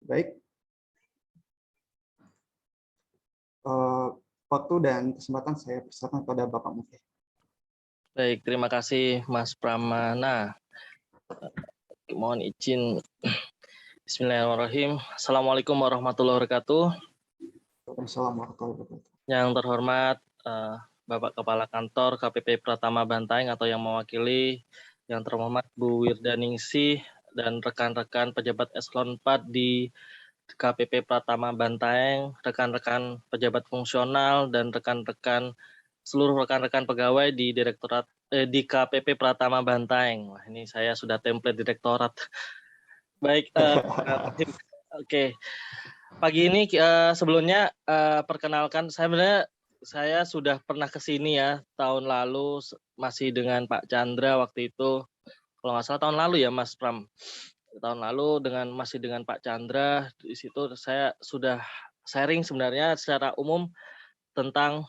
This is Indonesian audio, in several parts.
Baik, waktu dan kesempatan saya persilakan kepada Bapak Mufti. Baik, terima kasih Mas Pramana. Mohon izin. Bismillahirrahmanirrahim. Assalamualaikum warahmatullahi wabarakatuh. Waalaikumsalam warahmatullahi wabarakatuh. Yang terhormat Bapak Kepala Kantor KPP Pratama Bantaeng atau yang mewakili, yang terhormat Bu Wirdaningsih dan rekan-rekan pejabat eselon 4 di KPP Pratama Bantaeng, rekan-rekan pejabat fungsional dan seluruh rekan-rekan pegawai di di KPP Pratama Bantaeng. Wah, ini saya sudah template direktorat. Baik, oke. Pagi ini sebelumnya perkenalkan, saya sudah pernah ke sini ya tahun lalu masih dengan Pak Chandra waktu itu. Kalau nggak salah tahun lalu ya Mas Pram. Tahun lalu masih dengan Pak Chandra, di situ saya sudah sharing sebenarnya secara umum tentang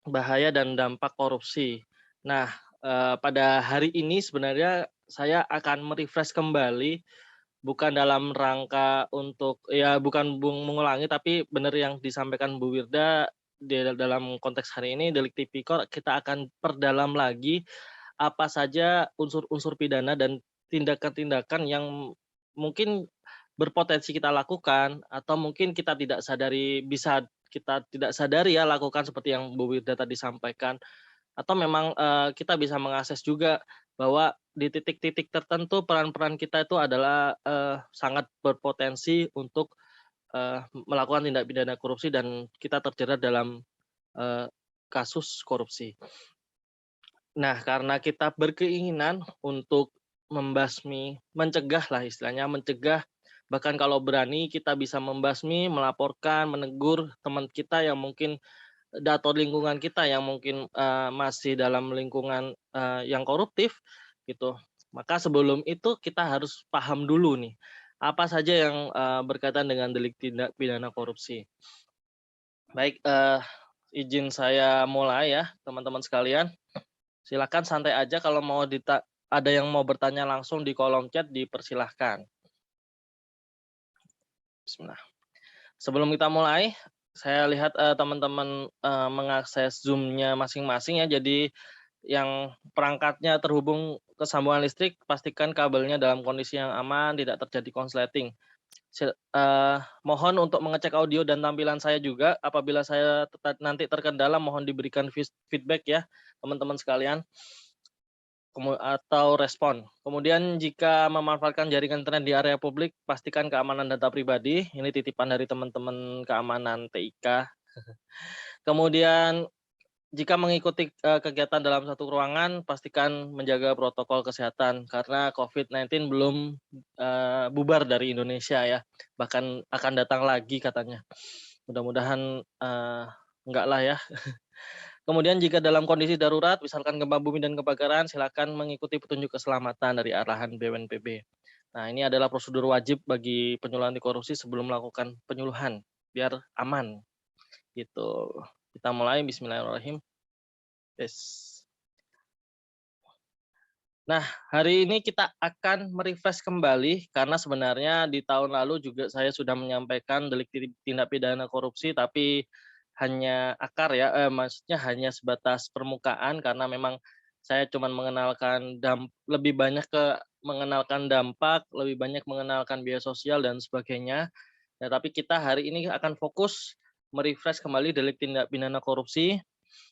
bahaya dan dampak korupsi. Nah, pada hari ini sebenarnya saya akan merefresh kembali, bukan dalam rangka untuk ya bukan mengulangi, tapi benar yang disampaikan Bu Wirda dalam konteks hari ini Delik Tipikor, kita akan perdalam lagi apa saja unsur-unsur pidana dan tindakan-tindakan yang mungkin berpotensi kita lakukan atau mungkin kita tidak sadari ya lakukan seperti yang Bu Wirda tadi sampaikan, atau memang kita bisa mengakses juga bahwa di titik-titik tertentu peran-peran kita itu adalah sangat berpotensi untuk melakukan tindak pidana korupsi dan kita terjerat dalam kasus korupsi. Nah, karena kita berkeinginan untuk mencegah lah istilahnya, bahkan kalau berani kita bisa membasmi, melaporkan, menegur teman kita yang mungkin atau lingkungan kita yang mungkin masih dalam lingkungan yang koruptif gitu. Maka sebelum itu kita harus paham dulu nih, apa saja yang berkaitan dengan delik tindak pidana korupsi. Baik, izin saya mulai ya teman-teman sekalian. Silakan santai aja, kalau ada yang mau bertanya langsung di kolom chat dipersilahkan. Bismillah. Sebelum kita mulai, saya lihat teman-teman mengakses Zoom-nya masing-masing ya. Jadi yang perangkatnya terhubung ke sambungan listrik, pastikan kabelnya dalam kondisi yang aman, tidak terjadi konsleting. Mohon untuk mengecek audio dan tampilan saya juga. Apabila saya nanti terkendala, mohon diberikan feedback ya teman-teman sekalian atau respon. Kemudian jika memanfaatkan jaringan internet di area publik, pastikan keamanan data pribadi. Ini titipan dari teman-teman keamanan TIK. Kemudian jika mengikuti kegiatan dalam satu ruangan, pastikan menjaga protokol kesehatan karena COVID-19 belum bubar dari Indonesia ya. Bahkan akan datang lagi katanya. Mudah-mudahan enggak lah ya. Kemudian jika dalam kondisi darurat, misalkan gempa bumi dan kebakaran, silakan mengikuti petunjuk keselamatan dari arahan BNPB. Nah, ini adalah prosedur wajib bagi penyuluh anti korupsi sebelum melakukan penyuluhan, biar aman. Gitu. Kita mulai, bismillahirrahmanirrahim. Yes. Nah, hari ini kita akan merefresh kembali karena sebenarnya di tahun lalu juga saya sudah menyampaikan delik tindak pidana korupsi, tapi hanya akar ya, maksudnya hanya sebatas permukaan karena memang saya cuma lebih banyak mengenalkan dampak, lebih banyak mengenalkan biaya sosial dan sebagainya. Nah, tapi kita hari ini akan fokus merefresh kembali delik tindak pidana korupsi.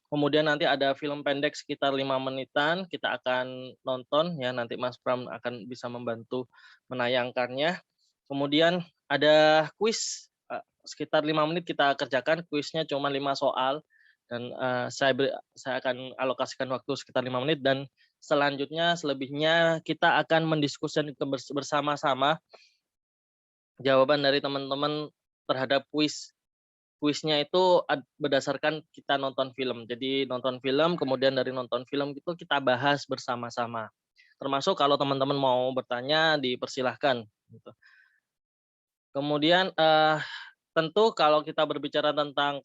Kemudian nanti ada film pendek sekitar 5 menitan, kita akan nonton ya, nanti Mas Pram akan bisa membantu menayangkannya. Kemudian ada kuis sekitar 5 menit kita kerjakan, kuisnya cuma 5 soal dan saya akan alokasikan waktu sekitar 5 menit dan selanjutnya selebihnya kita akan mendiskusikan bersama-sama jawaban dari teman-teman terhadap kuisnya itu berdasarkan kita nonton film. Jadi nonton film, kemudian dari nonton film itu kita bahas bersama-sama. Termasuk kalau teman-teman mau bertanya dipersilahkan. Gitu. Kemudian tentu kalau kita berbicara tentang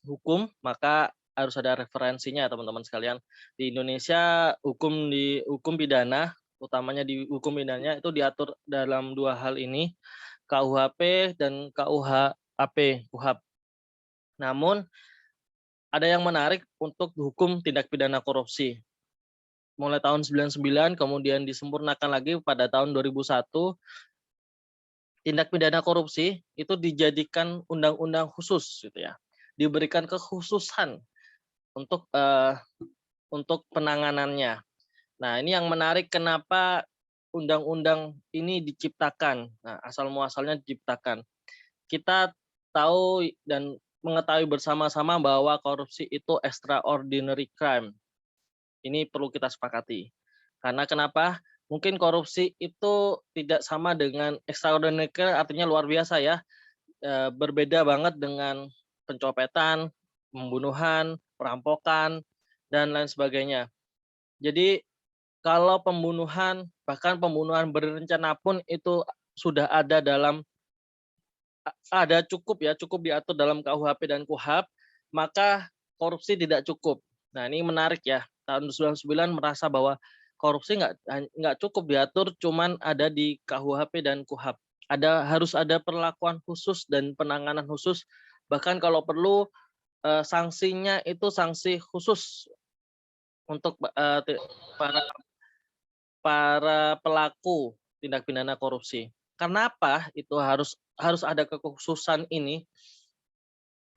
hukum, maka harus ada referensinya teman-teman sekalian. Di Indonesia hukum pidana, utamanya di hukum pidananya itu diatur dalam 2 hal ini. KUHP dan KUHP. Namun ada yang menarik untuk hukum tindak pidana korupsi. Mulai tahun 99 kemudian disempurnakan lagi pada tahun 2001, tindak pidana korupsi itu dijadikan undang-undang khusus gitu ya. Diberikan kekhususan untuk penanganannya. Nah, ini yang menarik kenapa undang-undang ini diciptakan. Nah, asal muasalnya diciptakan. Kita tahu dan mengetahui bersama-sama bahwa korupsi itu extraordinary crime. Ini perlu kita sepakati. Karena kenapa? Mungkin korupsi itu tidak sama dengan extraordinary crime, artinya luar biasa ya. Berbeda banget dengan pencopetan, pembunuhan, perampokan, dan lain sebagainya. Jadi kalau pembunuhan, bahkan pembunuhan berencana pun itu sudah cukup diatur dalam KUHP dan KUHAP, maka korupsi tidak cukup. Nah, ini menarik ya. Tahun 99 merasa bahwa korupsi nggak cukup diatur, cuman ada di KUHP dan KUHAP. Harus ada perlakuan khusus dan penanganan khusus, bahkan kalau perlu sanksinya itu sanksi khusus untuk para pelaku tindak pidana korupsi. Kenapa itu harus ada kekhususan ini?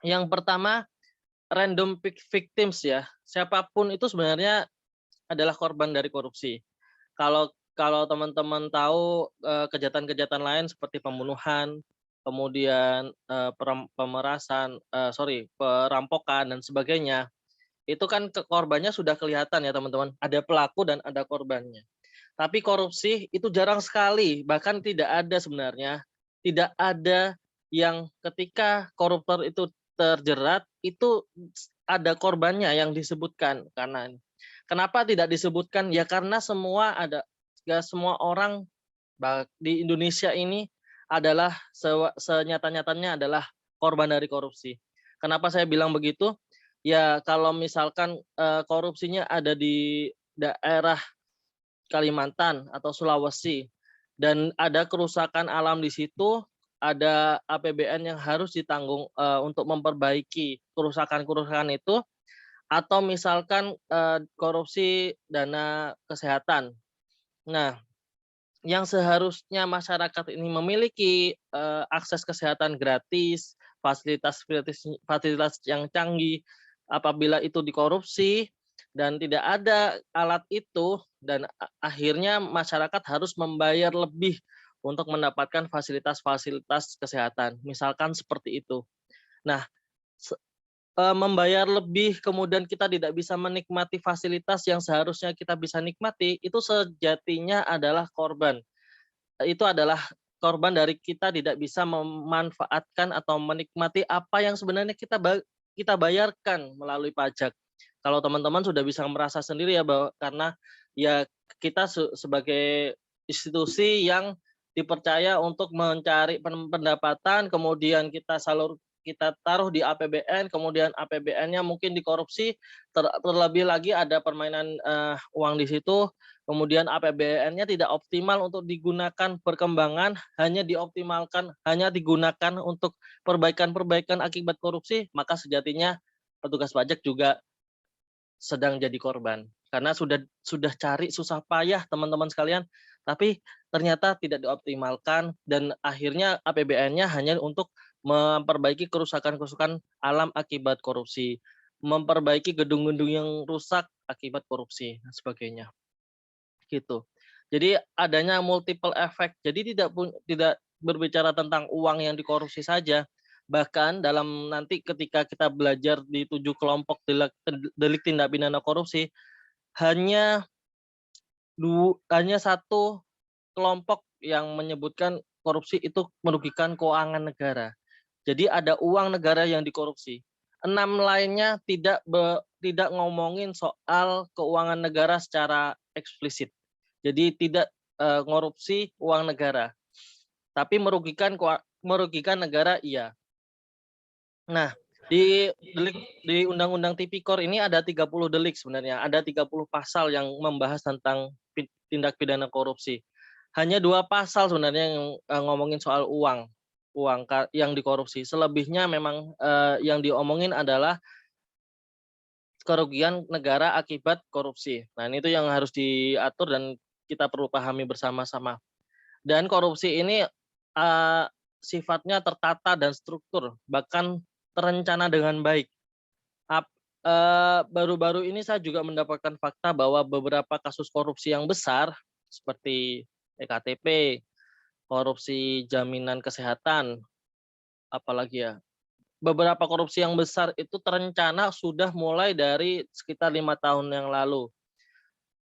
Yang pertama, random victims ya. Siapapun itu sebenarnya adalah korban dari korupsi. Kalau teman-teman tahu kejahatan-kejahatan lain seperti pembunuhan, kemudian perampokan dan sebagainya, itu kan korbannya sudah kelihatan ya teman-teman. Ada pelaku dan ada korbannya. Tapi korupsi itu jarang sekali, bahkan tidak ada sebenarnya. Tidak ada yang ketika koruptor itu terjerat, itu ada korbannya yang disebutkan. Kenapa tidak disebutkan? Ya karena semua orang di Indonesia ini adalah senyata-nyatanya adalah korban dari korupsi. Kenapa saya bilang begitu? Ya kalau misalkan korupsinya ada di daerah Kalimantan atau Sulawesi dan ada kerusakan alam di situ, ada APBN yang harus ditanggung untuk memperbaiki kerusakan-kerusakan itu, atau misalkan korupsi dana kesehatan. Nah, yang seharusnya masyarakat ini memiliki akses kesehatan gratis, fasilitas yang canggih, apabila itu dikorupsi dan tidak ada alat itu, dan akhirnya masyarakat harus membayar lebih untuk mendapatkan fasilitas-fasilitas kesehatan, misalkan seperti itu. Nah, membayar lebih kemudian kita tidak bisa menikmati fasilitas yang seharusnya kita bisa nikmati, itu sejatinya adalah korban. Itu adalah korban dari kita tidak bisa memanfaatkan atau menikmati apa yang sebenarnya kita bayarkan melalui pajak. Kalau teman-teman sudah bisa merasa sendiri ya, bahwa karena ya kita sebagai institusi yang dipercaya untuk mencari pendapatan, kemudian kita taruh di APBN, kemudian APBN-nya mungkin dikorupsi, terlebih lagi ada permainan uang di situ, kemudian APBN-nya tidak optimal untuk digunakan perkembangan, hanya digunakan untuk perbaikan-perbaikan akibat korupsi, maka sejatinya petugas pajak juga sedang jadi korban. Karena sudah cari susah payah teman-teman sekalian, tapi ternyata tidak dioptimalkan dan akhirnya APBN-nya hanya untuk memperbaiki kerusakan-kerusakan alam akibat korupsi, memperbaiki gedung-gedung yang rusak akibat korupsi dan sebagainya. Gitu. Jadi adanya multiple effect. Jadi tidak berbicara tentang uang yang dikorupsi saja. Bahkan dalam nanti ketika kita belajar di 7 kelompok delik tindak pidana korupsi, hanya satu kelompok yang menyebutkan korupsi itu merugikan keuangan negara. Jadi ada uang negara yang dikorupsi. 6 lainnya tidak ngomongin soal keuangan negara secara eksplisit. Jadi tidak ngorupsi uang negara. Tapi merugikan negara iya. Nah, di Undang-Undang Tipikor ini ada 30 delik sebenarnya. Ada 30 pasal yang membahas tentang tindak pidana korupsi. Hanya 2 pasal sebenarnya yang, ngomongin soal yang dikorupsi. Selebihnya memang, yang diomongin adalah kerugian negara akibat korupsi. Nah, ini tuh yang harus diatur dan kita perlu pahami bersama-sama. Dan korupsi ini, eee, sifatnya tertata dan struktur, bahkan terencana dengan baik. Baru-baru ini saya juga mendapatkan fakta bahwa beberapa kasus korupsi yang besar, seperti ektp, korupsi jaminan kesehatan, apalagi ya, beberapa korupsi yang besar itu terencana sudah mulai dari sekitar 5 tahun yang lalu.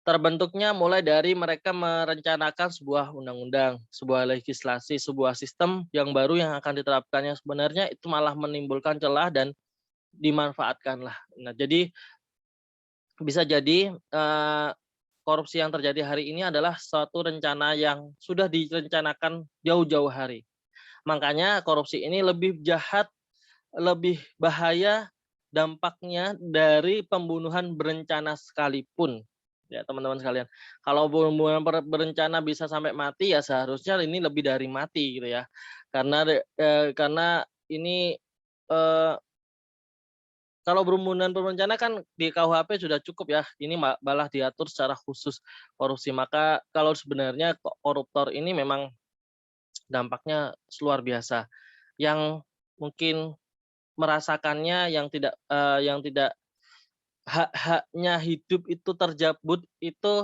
Terbentuknya mulai dari mereka merencanakan sebuah undang-undang, sebuah legislasi, sebuah sistem yang baru yang akan diterapkan, yang sebenarnya itu malah menimbulkan celah dan dimanfaatkanlah. Nah, jadi bisa jadi, korupsi yang terjadi hari ini adalah suatu rencana yang sudah direncanakan jauh-jauh hari. Makanya korupsi ini lebih jahat, lebih bahaya dampaknya dari pembunuhan berencana sekalipun, ya teman-teman sekalian. Kalau pembunuhan berencana bisa sampai mati, ya seharusnya ini lebih dari mati gitu ya. Karena ini, eee kalau pembunuhan berencana kan di KUHP sudah cukup ya, ini malah diatur secara khusus korupsi. Maka kalau sebenarnya koruptor ini memang dampaknya luar biasa. Yang mungkin merasakannya yang tidak hak-haknya hidup itu terjabut itu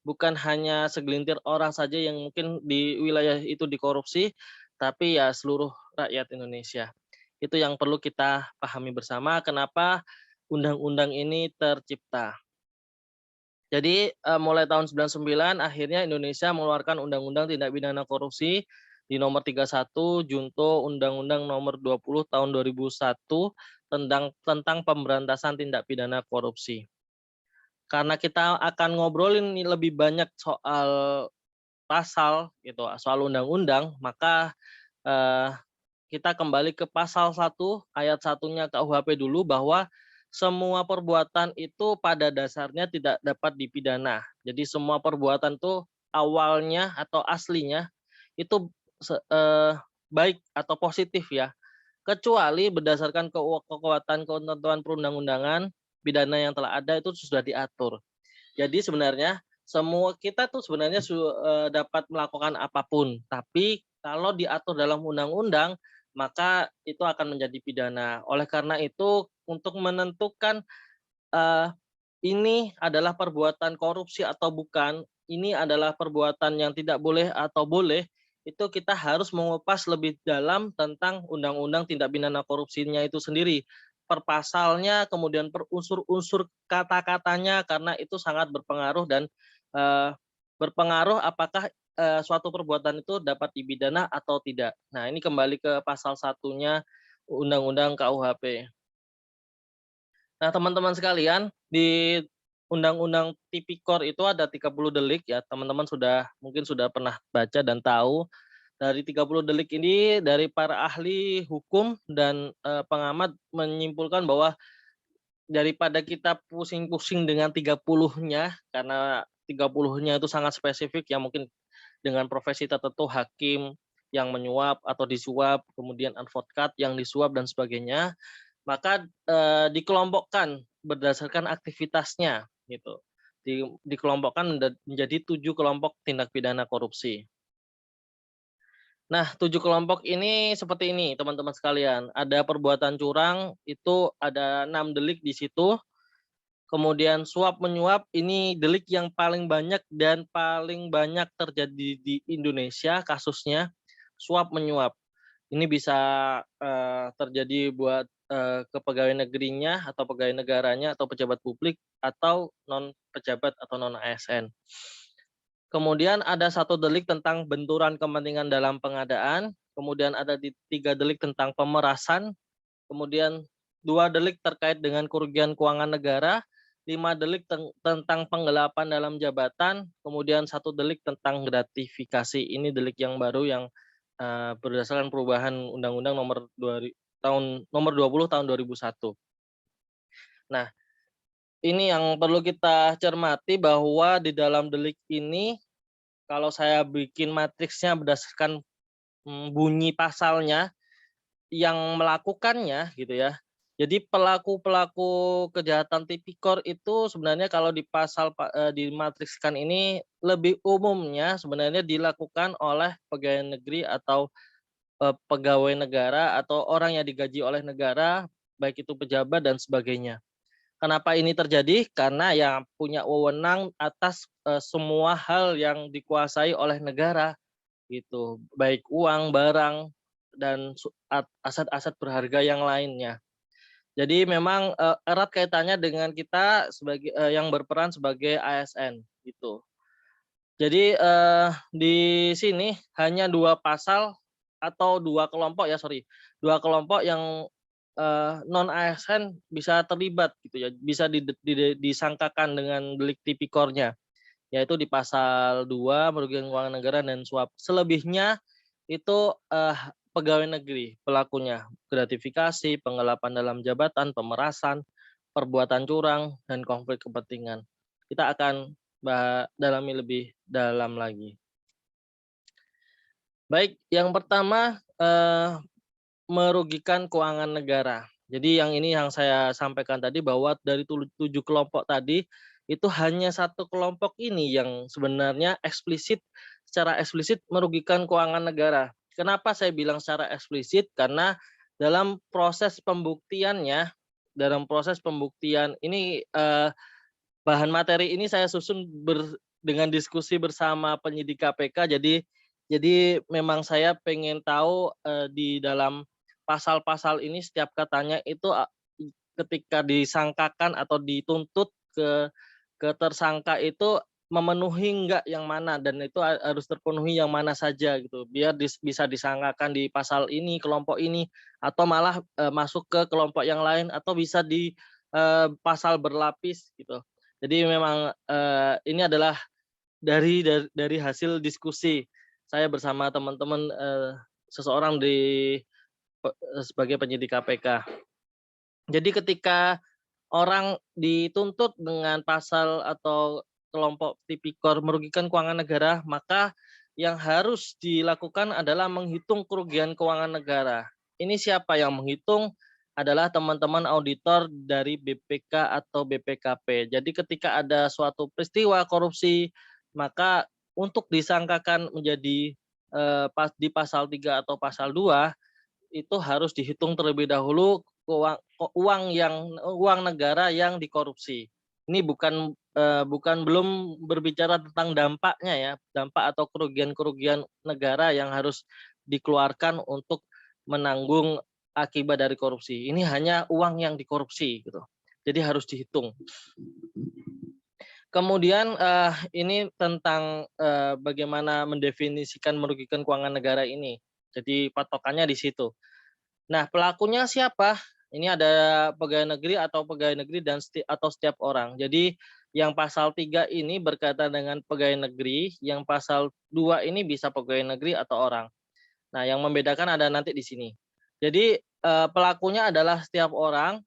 bukan hanya segelintir orang saja yang mungkin di wilayah itu dikorupsi, tapi ya seluruh rakyat Indonesia. Itu yang perlu kita pahami bersama kenapa undang-undang ini tercipta. Jadi, mulai tahun 99 akhirnya Indonesia mengeluarkan Undang-Undang Tindak Pidana Korupsi di nomor 31 Junto Undang-Undang nomor 20 tahun 2001 tentang pemberantasan tindak pidana korupsi. Karena kita akan ngobrolin nih lebih banyak soal pasal gitu, soal undang-undang, maka, eee, kita kembali ke pasal 1 ayat 1-nya KUHP dulu bahwa semua perbuatan itu pada dasarnya tidak dapat dipidana. Jadi semua perbuatan tuh awalnya atau aslinya itu baik atau positif ya, kecuali berdasarkan kekuatan ketentuan perundang-undangan, pidana yang telah ada itu sudah diatur. Jadi sebenarnya semua kita tuh sebenarnya dapat melakukan apapun, tapi kalau diatur dalam undang-undang, maka itu akan menjadi pidana. Oleh karena itu, untuk menentukan, eee, ini adalah perbuatan korupsi atau bukan, ini adalah perbuatan yang tidak boleh atau boleh, itu kita harus mengupas lebih dalam tentang undang-undang tindak pidana korupsinya itu sendiri. Per pasalnya, kemudian per unsur-unsur kata-katanya, karena itu sangat berpengaruh dan, eee, berpengaruh apakah, suatu perbuatan itu dapat dipidana atau tidak. Nah, ini kembali ke pasal 1-nya Undang-Undang KUHP. Nah, teman-teman sekalian, di Undang-Undang Tipikor itu ada 30 delik ya, teman-teman mungkin sudah pernah baca dan tahu. Dari 30 delik ini, dari para ahli hukum dan, pengamat menyimpulkan bahwa daripada kita pusing-pusing dengan 30-nya, karena 30-nya itu sangat spesifik ya, mungkin dengan profesi tertentu, hakim yang menyuap atau disuap, kemudian advokat yang disuap dan sebagainya. Maka, dikelompokkan berdasarkan aktivitasnya gitu. Dikelompokkan menjadi 7 kelompok tindak pidana korupsi. Nah, 7 kelompok ini seperti ini teman-teman sekalian, ada perbuatan curang itu ada 6 delik di situ, kemudian suap menyuap ini delik yang paling banyak dan paling banyak terjadi di Indonesia kasusnya, suap menyuap. Ini bisa, terjadi buat, ke pegawai negerinya atau pegawai negaranya atau pejabat publik atau non pejabat atau non ASN. Kemudian ada 1 delik tentang benturan kepentingan dalam pengadaan, kemudian ada 3 delik tentang pemerasan, kemudian 2 delik terkait dengan kerugian keuangan negara, 5 delik tentang penggelapan dalam jabatan, kemudian 1 delik tentang gratifikasi. Ini delik yang baru yang, berdasarkan perubahan Undang-Undang nomor 20 tahun 2001. Nah, ini yang perlu kita cermati bahwa di dalam delik ini kalau saya bikin matriksnya berdasarkan bunyi pasalnya, yang melakukannya gitu ya. Jadi pelaku-pelaku kejahatan tipikor itu sebenarnya kalau di dimatrikskan ini lebih umumnya sebenarnya dilakukan oleh pegawai negeri atau pegawai negara atau orang yang digaji oleh negara, baik itu pejabat dan sebagainya. Kenapa ini terjadi? Karena yang punya wewenang atas semua hal yang dikuasai oleh negara gitu, baik uang, barang, dan aset-aset berharga yang lainnya. Jadi memang erat kaitannya dengan kita sebagai yang berperan sebagai ASN gitu. Jadi di sini hanya 2 pasal atau 2 kelompok ya, sorry, 2 kelompok yang non ASN bisa terlibat gitu ya, bisa disangkakan dengan delik tipikornya, yaitu di pasal 2 merugikan keuangan negara dan suap. Selebihnya itu pegawai negeri pelakunya, gratifikasi, penggelapan dalam jabatan, pemerasan, perbuatan curang, dan konflik kepentingan. Kita akan dalami lebih dalam lagi. Baik, yang pertama merugikan keuangan negara. Jadi yang ini yang saya sampaikan tadi bahwa dari 7 kelompok tadi, itu hanya 1 kelompok ini yang sebenarnya secara eksplisit merugikan keuangan negara. Kenapa saya bilang secara eksplisit? Karena dalam proses pembuktiannya, dalam proses pembuktian ini bahan materi ini saya susun dengan diskusi bersama penyidik KPK. Jadi memang saya pengen tahu di dalam pasal-pasal ini setiap katanya itu ketika disangkakan atau dituntut ke tersangka itu memenuhi enggak yang mana, dan itu harus terpenuhi yang mana saja gitu. Biar bisa disangkakan di pasal ini, kelompok ini, atau malah masuk ke kelompok yang lain, atau bisa di pasal berlapis gitu. Jadi memang ini adalah dari hasil diskusi saya bersama teman-teman seseorang sebagai penyidik KPK. Jadi ketika orang dituntut dengan pasal atau kelompok tipikor merugikan keuangan negara, maka yang harus dilakukan adalah menghitung kerugian keuangan negara. Ini siapa yang menghitung? Adalah teman-teman auditor dari BPK atau BPKP. Jadi ketika ada suatu peristiwa korupsi, maka untuk disangkakan menjadi di pasal 3 atau pasal 2 itu harus dihitung terlebih dahulu uang negara yang dikorupsi. Ini bukan belum berbicara tentang dampaknya ya, dampak atau kerugian-kerugian negara yang harus dikeluarkan untuk menanggung akibat dari korupsi. Ini hanya uang yang dikorupsi gitu. Jadi harus dihitung. Kemudian ini tentang bagaimana mendefinisikan merugikan keuangan negara ini. Jadi patokannya di situ. Nah, pelakunya siapa? Ini ada pegawai negeri atau pegawai negeri dan atau setiap orang. Jadi yang pasal 3 ini berkaitan dengan pegawai negeri, yang pasal 2 ini bisa pegawai negeri atau orang. Nah, yang membedakan ada nanti di sini. Jadi pelakunya adalah setiap orang,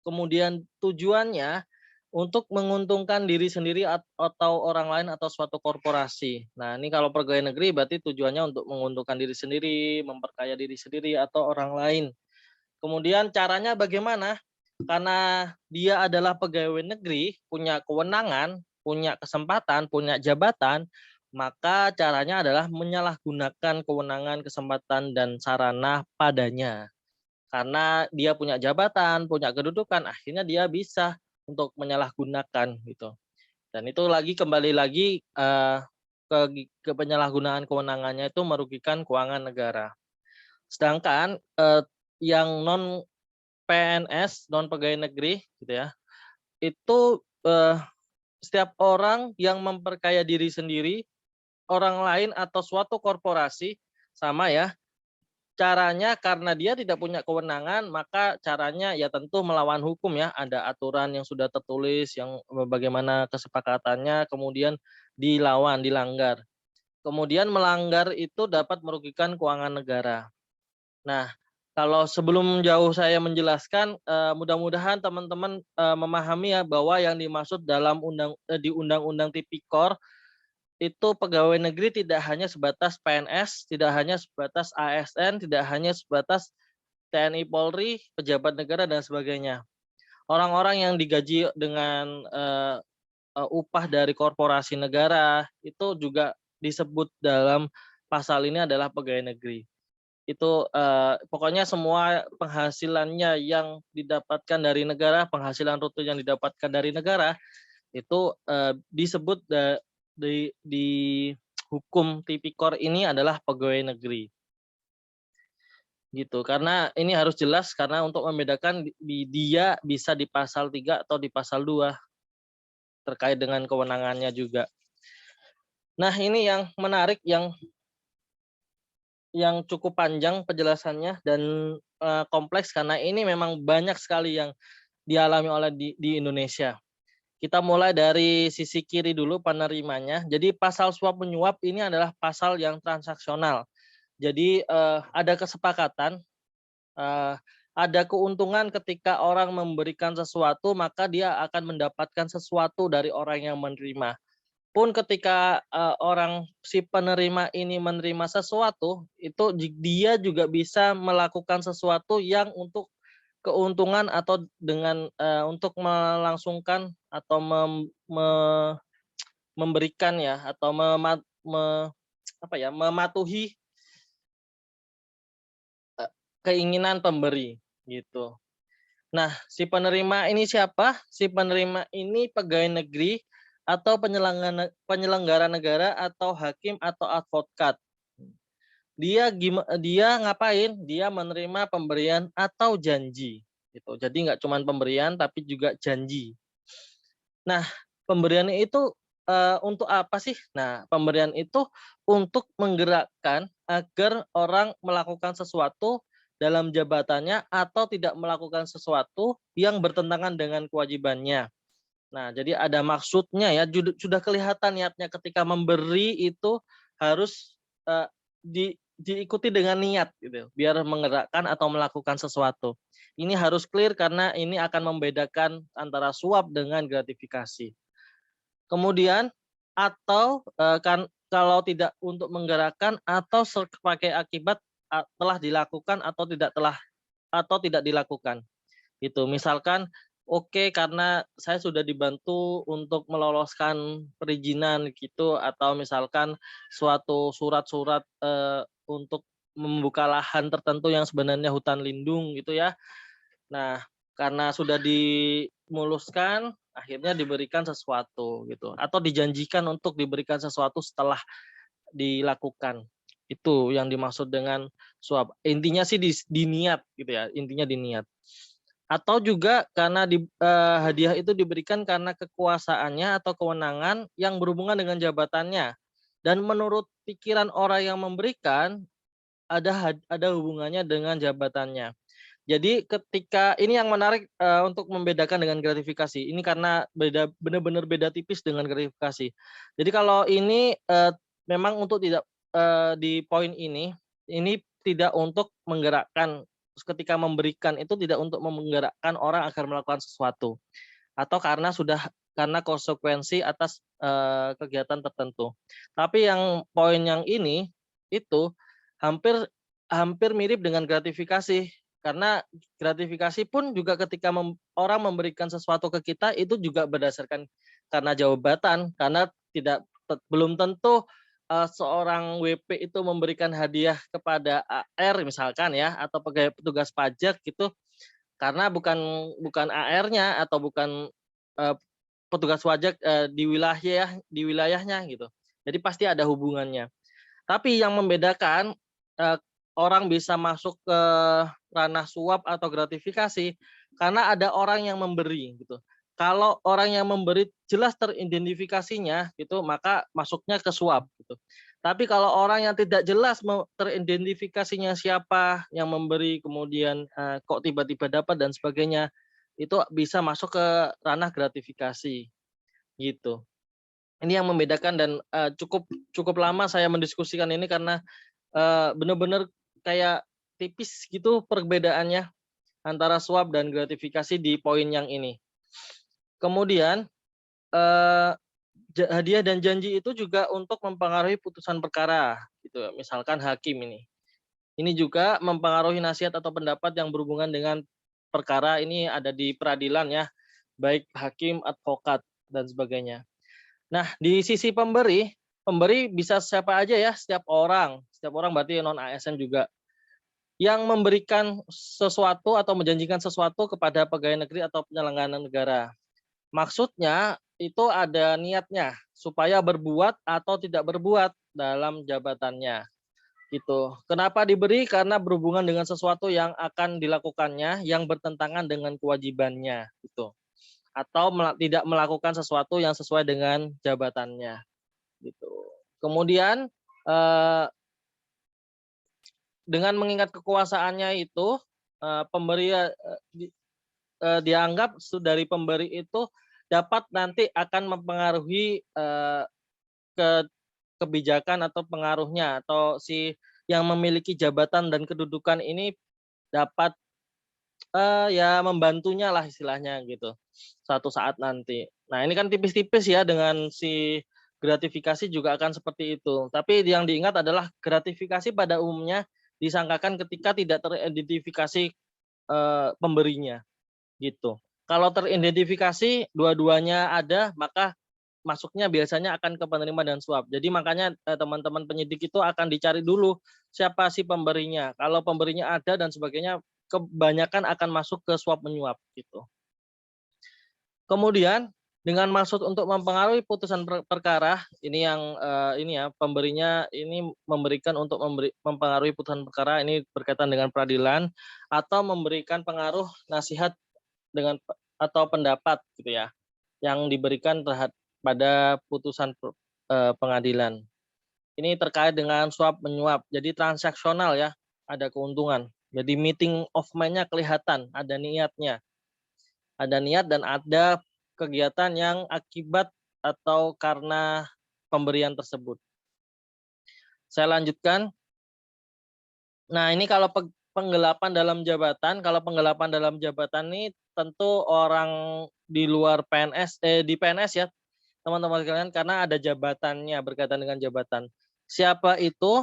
kemudian tujuannya untuk menguntungkan diri sendiri atau orang lain atau suatu korporasi. Nah, ini kalau pegawai negeri berarti tujuannya untuk menguntungkan diri sendiri, memperkaya diri sendiri atau orang lain. Kemudian caranya bagaimana? Karena dia adalah pegawai negeri, punya kewenangan, punya kesempatan, punya jabatan, maka caranya adalah menyalahgunakan kewenangan, kesempatan, dan sarana padanya. Karena dia punya jabatan, punya kedudukan, akhirnya dia bisa untuk menyalahgunakan gitu. Dan itu kembali lagi ke penyalahgunaan kewenangannya itu merugikan keuangan negara. Sedangkan yang non PNS, non pegawai negeri gitu ya, itu setiap orang yang memperkaya diri sendiri, orang lain atau suatu korporasi sama ya. Caranya karena dia tidak punya kewenangan, maka caranya ya tentu melawan hukum ya. Ada aturan yang sudah tertulis yang bagaimana kesepakatannya, kemudian dilanggar. Kemudian melanggar itu dapat merugikan keuangan negara. Nah, kalau sebelum jauh saya menjelaskan, mudah-mudahan teman-teman memahami ya bahwa yang dimaksud dalam di Undang-Undang Tipikor itu pegawai negeri tidak hanya sebatas PNS, tidak hanya sebatas ASN, tidak hanya sebatas TNI Polri, pejabat negara dan sebagainya. Orang-orang yang digaji dengan upah dari korporasi negara itu juga disebut dalam pasal ini adalah pegawai negeri. Itu pokoknya semua penghasilannya yang didapatkan dari negara, penghasilan rutin yang didapatkan dari negara itu disebut di hukum tipikor ini adalah pegawai negeri. Gitu. Karena ini harus jelas karena untuk membedakan dia bisa di pasal 3 atau di pasal 2 terkait dengan kewenangannya juga. Nah, ini yang menarik yang cukup panjang penjelasannya dan kompleks karena ini memang banyak sekali yang dialami oleh di Indonesia. Kita mulai dari sisi kiri dulu penerimanya. Jadi pasal suap menyuap ini adalah pasal yang transaksional. Jadi ada kesepakatan, ada keuntungan ketika orang memberikan sesuatu maka dia akan mendapatkan sesuatu dari orang yang menerima. Pun ketika orang si penerima ini menerima sesuatu, itu dia juga bisa melakukan sesuatu yang untuk keuntungan atau dengan untuk melangsungkan atau memberikan ya atau mematuhi keinginan pemberi gitu. Nah, si penerima ini siapa? Si penerima ini pegawai negeri atau penyelenggara negara atau hakim atau advokat. Dia ngapain? Dia menerima pemberian atau janji gitu. Jadi nggak cuma pemberian tapi juga janji. Nah, pemberian itu untuk apa sih? Nah, pemberian itu untuk menggerakkan agar orang melakukan sesuatu dalam jabatannya atau tidak melakukan sesuatu yang bertentangan dengan kewajibannya. Nah, jadi ada maksudnya ya, sudah kelihatan niatnya ketika memberi itu harus diikuti dengan niat gitu, biar menggerakkan atau melakukan sesuatu. Ini harus clear karena ini akan membedakan antara suap dengan gratifikasi. Kemudian atau kan kalau tidak untuk menggerakkan atau sebagai akibat telah dilakukan atau tidak dilakukan. Gitu. Misalkan karena saya sudah dibantu untuk meloloskan perizinan gitu atau misalkan suatu surat-surat untuk membuka lahan tertentu yang sebenarnya hutan lindung gitu ya. Nah, karena sudah dimuluskan akhirnya diberikan sesuatu gitu atau dijanjikan untuk diberikan sesuatu setelah dilakukan. Itu yang dimaksud dengan suap. Intinya sih di niat gitu ya, intinya di niat. Atau juga karena hadiah itu diberikan karena kekuasaannya atau kewenangan yang berhubungan dengan jabatannya. Dan menurut pikiran orang yang memberikan ada hubungannya dengan jabatannya. Jadi ketika ini yang menarik untuk membedakan dengan gratifikasi. Ini karena benar-benar beda tipis dengan gratifikasi. Jadi kalau ini memang untuk tidak di poin ini tidak untuk menggerakkan ketika memberikan itu tidak untuk menggerakkan orang agar melakukan sesuatu atau karena konsekuensi atas kegiatan tertentu. Tapi yang poin yang ini itu hampir mirip dengan gratifikasi karena gratifikasi pun juga ketika orang memberikan sesuatu ke kita itu juga berdasarkan karena jabatan karena belum tentu seorang WP itu memberikan hadiah kepada AR misalkan ya atau pegawai petugas pajak gitu karena bukan AR-nya atau bukan petugas pajak di wilayahnya gitu. Jadi pasti ada hubungannya. Tapi yang membedakan orang bisa masuk ke ranah suap atau gratifikasi karena ada orang yang memberi gitu. Kalau orang yang memberi jelas teridentifikasinya gitu, maka masuknya ke suap gitu. Tapi kalau orang yang tidak jelas teridentifikasinya siapa yang memberi kemudian kok tiba-tiba dapat dan sebagainya, itu bisa masuk ke ranah gratifikasi gitu. Ini yang membedakan dan cukup lama saya mendiskusikan ini karena benar-benar kayak tipis gitu perbedaannya antara suap dan gratifikasi di poin yang ini. Kemudian hadiah dan janji itu juga untuk mempengaruhi putusan perkara, gitu. Misalkan hakim ini. Ini juga mempengaruhi nasihat atau pendapat yang berhubungan dengan perkara ini ada di peradilan ya, baik hakim, advokat, dan sebagainya. Nah, di sisi pemberi, pemberi bisa siapa aja ya, setiap orang berarti non ASN juga, yang memberikan sesuatu atau menjanjikan sesuatu kepada pegawai negeri atau penyelenggara negara. Maksudnya itu ada niatnya supaya berbuat atau tidak berbuat dalam jabatannya gitu. Kenapa diberi? Karena berhubungan dengan sesuatu yang akan dilakukannya yang bertentangan dengan kewajibannya gitu. Atau tidak melakukan sesuatu yang sesuai dengan jabatannya gitu. Kemudian dengan mengingat kekuasaannya itu pemberi dianggap dari pemberi itu dapat nanti akan mempengaruhi ke kebijakan atau pengaruhnya atau si yang memiliki jabatan dan kedudukan ini dapat ya membantunya lah istilahnya gitu suatu saat nanti. Nah ini kan tipis-tipis ya dengan si gratifikasi juga akan seperti itu. Tapi yang diingat adalah gratifikasi pada umumnya disangkakan ketika tidak teridentifikasi pemberinya gitu. Kalau teridentifikasi dua-duanya ada maka masuknya biasanya akan ke penerima dan suap. Jadi makanya teman-teman penyidik itu akan dicari dulu siapa sih pemberinya. Kalau pemberinya ada dan sebagainya, kebanyakan akan masuk ke suap menyuap gitu. Kemudian dengan maksud untuk mempengaruhi putusan perkara, ini yang ini ya pemberinya ini memberikan untuk mempengaruhi putusan perkara ini berkaitan dengan peradilan atau memberikan pengaruh nasihat dengan atau pendapat gitu ya yang diberikan terhadap pada putusan pengadilan. Ini terkait dengan suap menyuap. Jadi transaksional ya, ada keuntungan. Jadi meeting of mind-nya kelihatan, ada niatnya. Ada niat dan ada kegiatan yang akibat atau karena pemberian tersebut. Saya lanjutkan. Nah, ini kalau penggelapan dalam jabatan, kalau penggelapan dalam jabatan ini tentu orang di luar PNS, di PNS ya, teman-teman sekalian, karena ada jabatannya berkaitan dengan jabatan. Siapa itu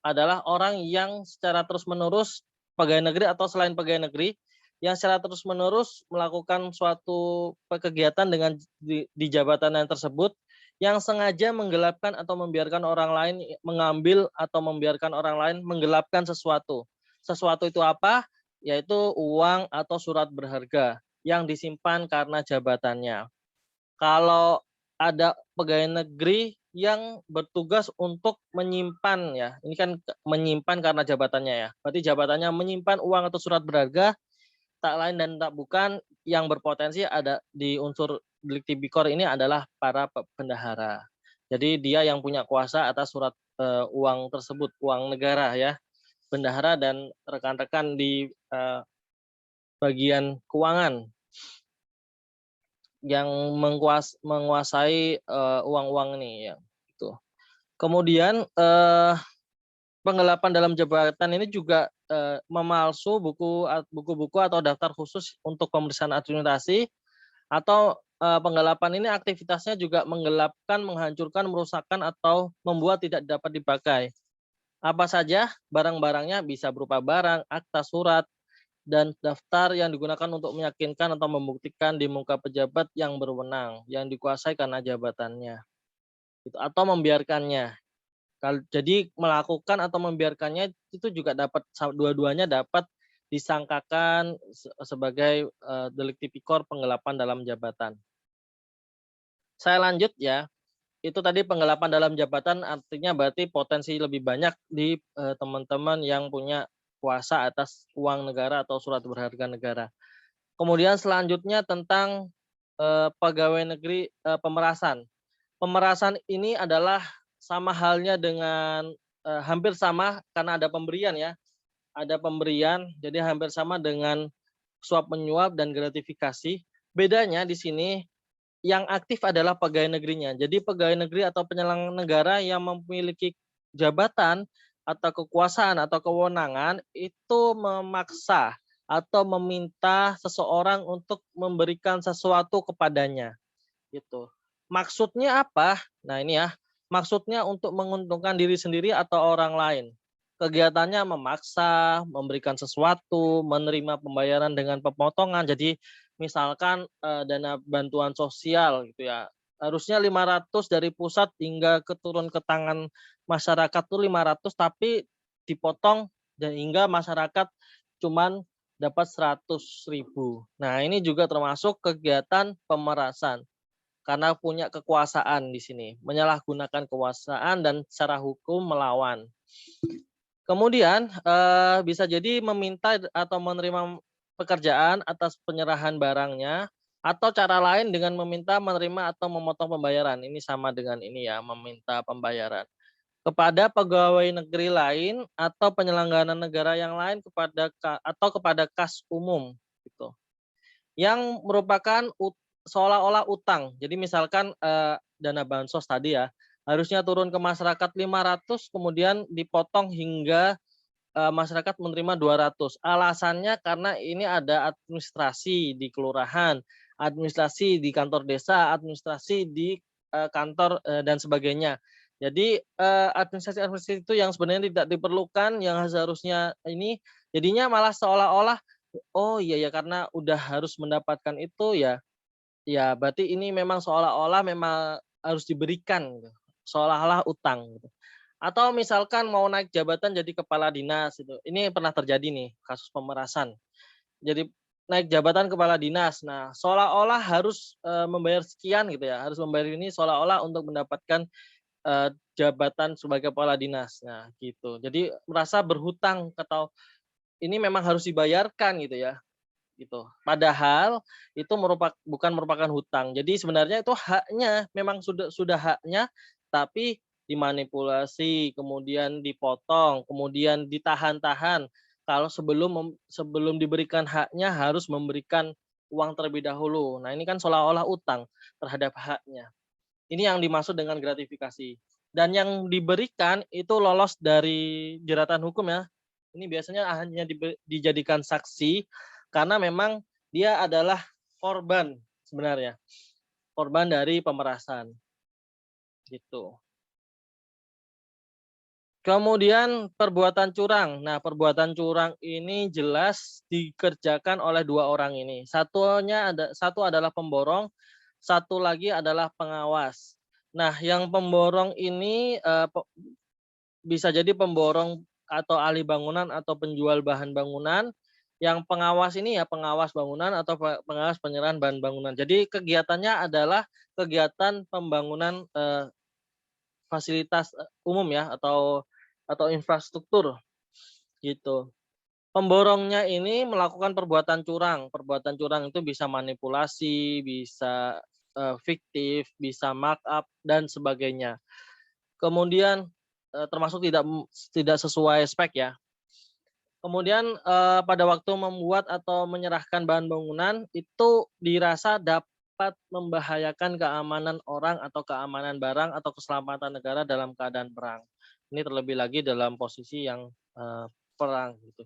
adalah orang yang secara terus-menerus pegawai negeri atau selain pegawai negeri yang secara terus-menerus melakukan suatu kegiatan dengan di jabatan yang tersebut yang sengaja menggelapkan atau membiarkan orang lain mengambil atau membiarkan orang lain menggelapkan sesuatu. Sesuatu itu apa? Yaitu uang atau surat berharga yang disimpan karena jabatannya. Kalau ada pegawai negeri yang bertugas untuk menyimpan ya, ini kan menyimpan karena jabatannya ya. Berarti jabatannya menyimpan uang atau surat berharga, tak lain dan tak bukan yang berpotensi ada di unsur delik tipikor ini adalah para bendahara. Jadi dia yang punya kuasa atas surat uang tersebut, uang negara ya. Bendahara dan rekan-rekan di bagian keuangan yang menguasai uang-uang ini ya. Gitu. Kemudian penggelapan dalam jabatan ini juga memalsu buku-buku atau daftar khusus untuk pemeriksaan administrasi atau penggelapan ini aktivitasnya juga menggelapkan, menghancurkan, merusakkan atau membuat tidak dapat dipakai. Apa saja barang-barangnya bisa berupa barang, akta surat, dan daftar yang digunakan untuk meyakinkan atau membuktikan di muka pejabat yang berwenang, yang dikuasai karena jabatannya, atau membiarkannya. Jadi melakukan atau membiarkannya itu juga dapat dua-duanya dapat disangkakan sebagai delik tipikor penggelapan dalam jabatan. Saya lanjut ya. Itu tadi penggelapan dalam jabatan artinya berarti potensi lebih banyak di teman-teman yang punya kuasa atas uang negara atau surat berharga negara. Kemudian selanjutnya tentang pegawai negeri pemerasan. Pemerasan ini adalah sama halnya dengan hampir sama karena ada pemberian ya. Ada pemberian, jadi hampir sama dengan suap menyuap dan gratifikasi. Bedanya di sini yang aktif adalah pegawai negerinya. Jadi pegawai negeri atau penyelenggara negara yang memiliki jabatan atau kekuasaan atau kewenangan itu memaksa atau meminta seseorang untuk memberikan sesuatu kepadanya gitu. Maksudnya apa? Nah ini ya, maksudnya untuk menguntungkan diri sendiri atau orang lain. Kegiatannya memaksa, memberikan sesuatu, menerima pembayaran dengan pemotongan. Jadi misalkan dana bantuan sosial gitu ya, harusnya 500 dari pusat hingga turun ke tangan masyarakat tuh 500 tapi dipotong dan hingga masyarakat cuman dapat 100.000. Nah, ini juga termasuk kegiatan pemerasan karena punya kekuasaan di sini, menyalahgunakan kekuasaan dan secara hukum melawan. Kemudian bisa jadi meminta atau menerima pekerjaan atas penyerahan barangnya atau cara lain dengan meminta, menerima atau memotong pembayaran. Ini sama dengan ini ya, meminta pembayaran kepada pegawai negeri lain atau penyelenggara negara yang lain atau kepada kas umum gitu. Yang merupakan seolah-olah utang. Jadi misalkan dana bansos tadi ya, harusnya turun ke masyarakat 500 kemudian dipotong hingga masyarakat menerima 200. Alasannya karena ini ada administrasi di kelurahan, administrasi di kantor desa, administrasi di kantor dan sebagainya. Jadi administrasi-administrasi itu yang sebenarnya tidak diperlukan, yang seharusnya ini jadinya malah seolah-olah oh iya ya karena udah harus mendapatkan itu ya, ya berarti ini memang seolah-olah memang harus diberikan gitu, seolah-olah utang gitu. Atau misalkan mau naik jabatan jadi kepala dinas itu. Ini pernah terjadi nih kasus pemerasan. Jadi naik jabatan kepala dinas. Nah, seolah-olah harus membayar sekian gitu ya. Harus membayar ini seolah-olah untuk mendapatkan jabatan sebagai kepala dinas. Nah, gitu. Jadi merasa berhutang atau ini memang harus dibayarkan gitu ya. Gitu. Padahal itu bukan merupakan hutang. Jadi sebenarnya itu haknya, memang sudah haknya, tapi dimanipulasi, kemudian dipotong, kemudian ditahan-tahan. Kalau sebelum diberikan haknya harus memberikan uang terlebih dahulu. Nah ini kan seolah-olah utang terhadap haknya. Ini yang dimaksud dengan gratifikasi. Dan yang diberikan itu lolos dari jeratan hukum ya. Ini biasanya hanya dijadikan saksi karena memang dia adalah korban sebenarnya. Korban dari pemerasan. Gitu. Kemudian perbuatan curang. Nah, perbuatan curang ini jelas dikerjakan oleh dua orang ini. Satu adalah pemborong, satu lagi adalah pengawas. Nah, yang pemborong ini bisa jadi pemborong atau ahli bangunan atau penjual bahan bangunan. Yang pengawas ini ya pengawas bangunan atau pengawas penyerahan bahan bangunan. Jadi kegiatannya adalah kegiatan pembangunan fasilitas umum ya atau infrastruktur gitu. Pemborongnya ini melakukan perbuatan curang. Perbuatan curang itu bisa manipulasi, bisa fiktif, bisa markup dan sebagainya. Kemudian termasuk tidak sesuai spek ya. Kemudian pada waktu membuat atau menyerahkan bahan bangunan itu dirasa dapat membahayakan keamanan orang atau keamanan barang atau keselamatan negara dalam keadaan perang. Ini terlebih lagi dalam posisi yang perang gitu.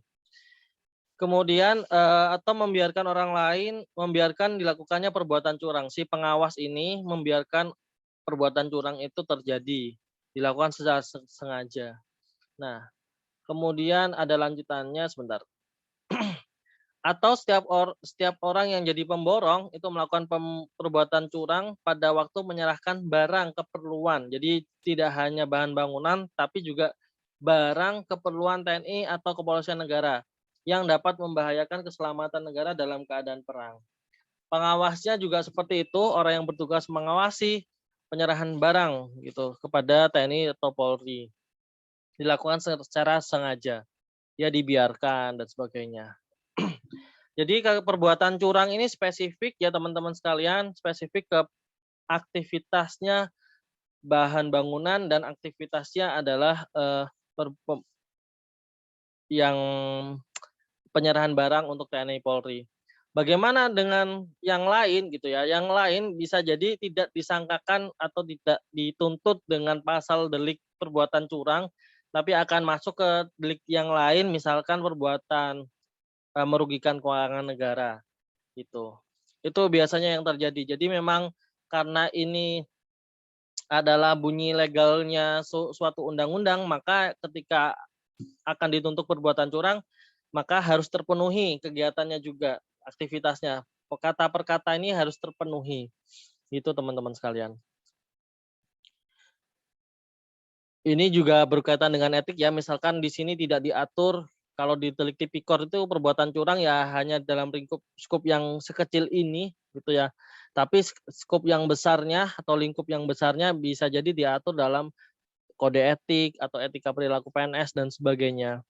Kemudian atau membiarkan dilakukannya perbuatan curang. Si pengawas ini membiarkan perbuatan curang itu terjadi, dilakukan secara sengaja. Nah, kemudian ada lanjutannya sebentar. Atau setiap orang yang jadi pemborong itu melakukan perbuatan curang pada waktu menyerahkan barang keperluan. Jadi tidak hanya bahan bangunan tapi juga barang keperluan TNI atau kepolisian negara yang dapat membahayakan keselamatan negara dalam keadaan perang. Pengawasnya juga seperti itu, orang yang bertugas mengawasi penyerahan barang gitu kepada TNI atau Polri. Dilakukan secara sengaja. Ya dibiarkan dan sebagainya. Jadi perbuatan curang ini spesifik ya teman-teman sekalian, spesifik ke aktivitasnya bahan bangunan dan aktivitasnya adalah yang penyerahan barang untuk TNI Polri. Bagaimana dengan yang lain gitu ya? Yang lain bisa jadi tidak disangkakan atau tidak dituntut dengan pasal delik perbuatan curang, tapi akan masuk ke delik yang lain, misalkan perbuatan merugikan keuangan negara gitu. Itu biasanya yang terjadi. Jadi memang karena ini adalah bunyi legalnya suatu undang-undang, maka ketika akan dituntut perbuatan curang, maka harus terpenuhi kegiatannya juga, aktivitasnya. Kata per kata ini harus terpenuhi. Itu teman-teman sekalian. Ini juga berkaitan dengan etik ya, misalkan di sini tidak diatur kalau di delik tipikor itu perbuatan curang ya hanya dalam lingkup skup yang sekecil ini gitu ya. Tapi skup yang besarnya atau lingkup yang besarnya bisa jadi diatur dalam kode etik atau etika perilaku PNS dan sebagainya.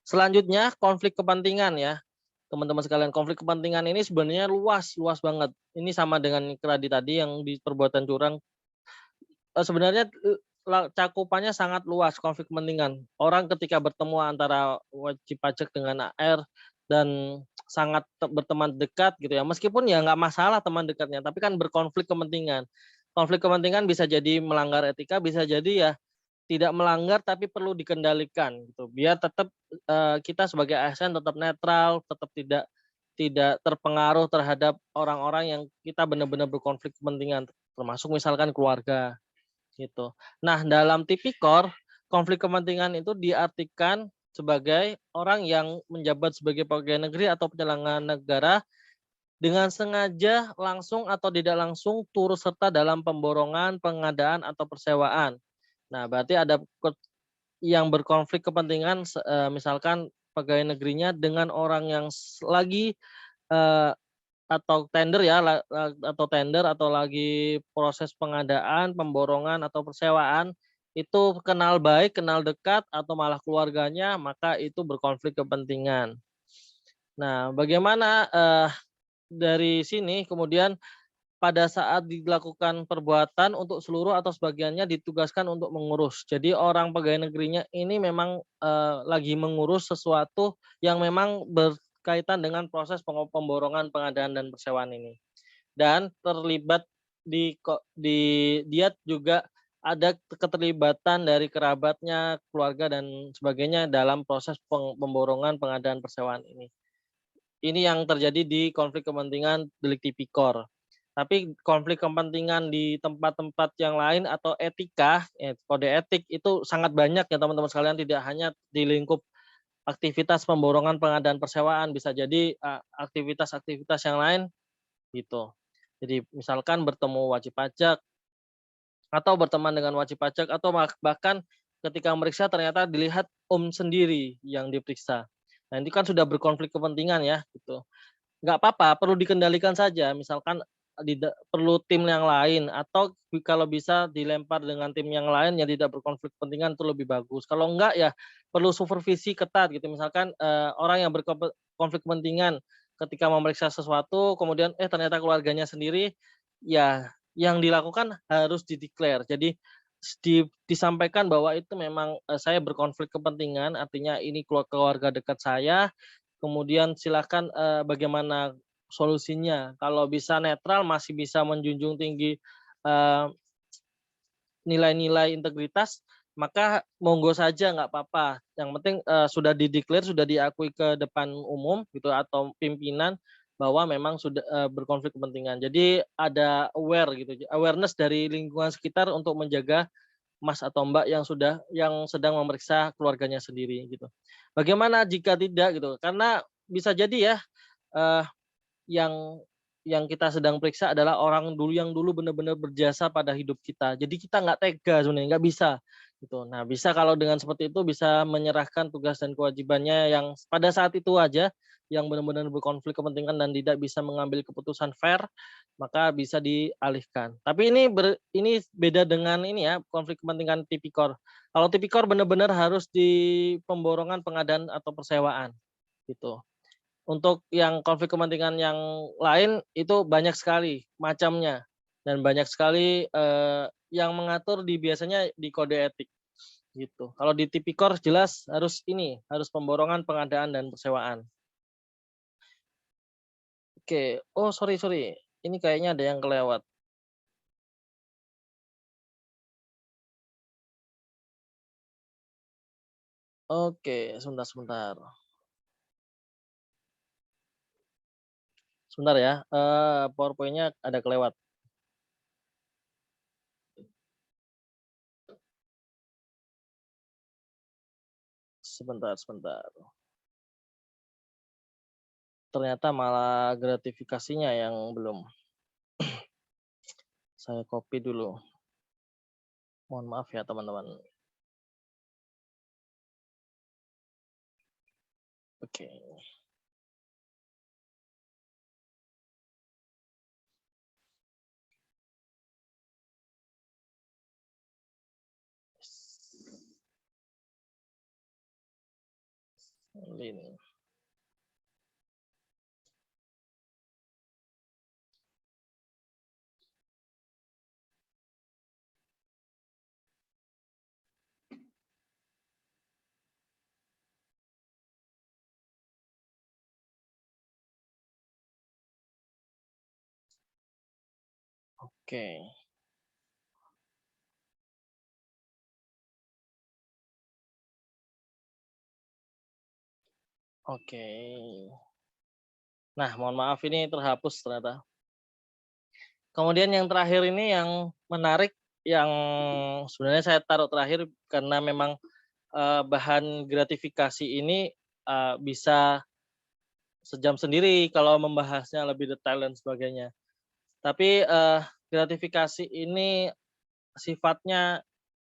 Selanjutnya konflik kepentingan ya. Teman-teman sekalian, konflik kepentingan ini sebenarnya luas banget. Ini sama dengan tadi yang di perbuatan curang. Sebenarnya cakupannya sangat luas konflik kepentingan. Orang ketika bertemu antara wajib pajak dengan AR dan sangat berteman dekat gitu ya. Meskipun ya nggak masalah teman dekatnya, tapi kan berkonflik kepentingan. Konflik kepentingan bisa jadi melanggar etika, bisa jadi ya tidak melanggar tapi perlu dikendalikan gitu. Biar tetap kita sebagai ASN tetap netral, tetap tidak tidak terpengaruh terhadap orang-orang yang kita benar-benar berkonflik kepentingan, termasuk misalkan keluarga gitu. Nah, dalam tipikor, konflik kepentingan itu diartikan sebagai orang yang menjabat sebagai pegawai negeri atau penyelenggara negara dengan sengaja langsung atau tidak langsung turut serta dalam pemborongan, pengadaan atau persewaan. Nah, berarti ada yang berkonflik kepentingan misalkan pegawai negerinya dengan orang yang lagi eee, atau tender ya, atau tender atau lagi proses pengadaan, pemborongan atau persewaan, itu kenal baik, kenal dekat, atau malah keluarganya, maka itu berkonflik kepentingan. Nah, bagaimana, dari sini kemudian pada saat dilakukan perbuatan untuk seluruh atau sebagiannya ditugaskan untuk mengurus. Jadi orang pegawai negerinya ini memang, lagi mengurus sesuatu yang memang berkaitan dengan proses pemborongan, pengadaan, dan persewaan ini. Dan terlibat di dia juga ada keterlibatan dari kerabatnya, keluarga, dan sebagainya dalam proses pemborongan, pengadaan, persewaan ini. Ini yang terjadi di konflik kepentingan delik tipikor. Tapi konflik kepentingan di tempat-tempat yang lain atau etika, kode etik itu sangat banyak ya teman-teman sekalian, tidak hanya di lingkup aktivitas pemborongan, pengadaan, persewaan, bisa jadi, aktivitas-aktivitas yang lain gitu. Jadi misalkan bertemu wajib pajak atau berteman dengan wajib pajak atau bahkan ketika memeriksa ternyata dilihat sendiri yang diperiksa. Nah, ini kan sudah berkonflik kepentingan ya gitu. Nggak apa-apa, perlu dikendalikan saja, misalkan perlu tim yang lain atau kalau bisa dilempar dengan tim yang lain yang tidak berkonflik kepentingan itu lebih bagus. Kalau enggak ya perlu supervisi ketat gitu, misalkan, orang yang konflik kepentingan ketika memeriksa sesuatu kemudian, ternyata keluarganya sendiri, ya yang dilakukan harus di-declare. Jadi disampaikan bahwa itu memang, saya berkonflik kepentingan, artinya ini keluarga dekat saya. Kemudian silakan, bagaimana solusinya. Kalau bisa netral masih bisa menjunjung tinggi, eee, nilai-nilai integritas, maka monggo saja nggak apa-apa. Yang penting, sudah di-declare, sudah diakui ke depan umum gitu atau pimpinan bahwa memang sudah, berkonflik kepentingan. Jadi ada awareness dari lingkungan sekitar untuk menjaga Mas atau Mbak yang sedang memeriksa keluarganya sendiri gitu. Bagaimana jika tidak gitu? Karena bisa jadi ya, eee, yang yang kita sedang periksa adalah orang dulu yang dulu benar-benar berjasa pada hidup kita. Jadi kita nggak tega sebenarnya, nggak bisa gitu. Nah, bisa kalau dengan seperti itu bisa menyerahkan tugas dan kewajibannya yang pada saat itu aja, yang benar-benar berkonflik kepentingan dan tidak bisa mengambil keputusan fair, maka bisa dialihkan. Tapi ini beda dengan ini ya, konflik kepentingan tipikor. Kalau tipikor benar-benar harus di pemborongan, pengadaan, atau persewaan gitu. Untuk yang konflik kepentingan yang lain itu banyak sekali macamnya dan banyak sekali, yang mengatur biasanya di kode etik gitu. Kalau di tipikor jelas harus ini, harus pemborongan, pengadaan, dan persewaan. Oke, oh sorry, ini kayaknya ada yang kelewat. Oke, sebentar. Sebentar ya, PowerPoint-nya ada kelewat. Sebentar. Ternyata malah gratifikasinya yang belum. Saya copy dulu. Mohon maaf ya teman-teman. Oke. Link. Oke. Oke. Nah, mohon maaf ini terhapus ternyata. Kemudian yang terakhir ini yang menarik, yang sebenarnya saya taruh terakhir karena memang bahan gratifikasi ini bisa sejam sendiri kalau membahasnya lebih detail dan sebagainya. Tapi gratifikasi ini sifatnya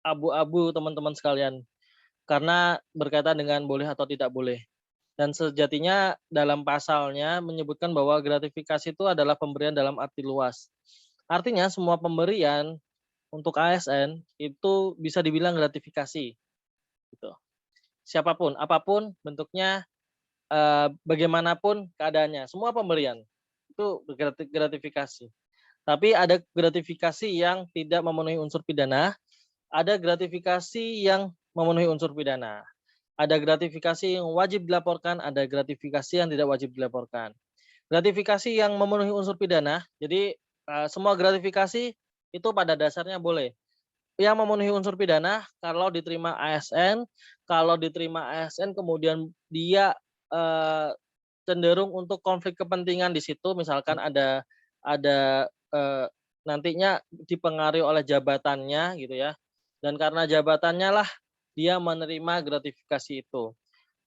abu-abu teman-teman sekalian, karena berkaitan dengan boleh atau tidak boleh. Dan sejatinya dalam pasalnya menyebutkan bahwa gratifikasi itu adalah pemberian dalam arti luas. Artinya semua pemberian untuk ASN itu bisa dibilang gratifikasi, gitu. Siapapun, apapun bentuknya, bagaimanapun keadaannya, semua pemberian itu gratifikasi. Tapi ada gratifikasi yang tidak memenuhi unsur pidana, ada gratifikasi yang memenuhi unsur pidana. Ada gratifikasi yang wajib dilaporkan, ada gratifikasi yang tidak wajib dilaporkan. Gratifikasi yang memenuhi unsur pidana, jadi semua gratifikasi itu pada dasarnya boleh. Yang memenuhi unsur pidana kalau diterima ASN, kemudian dia cenderung untuk konflik kepentingan di situ, misalkan ada nantinya dipengaruhi oleh jabatannya gitu ya. Dan karena jabatannya lah dia menerima gratifikasi itu.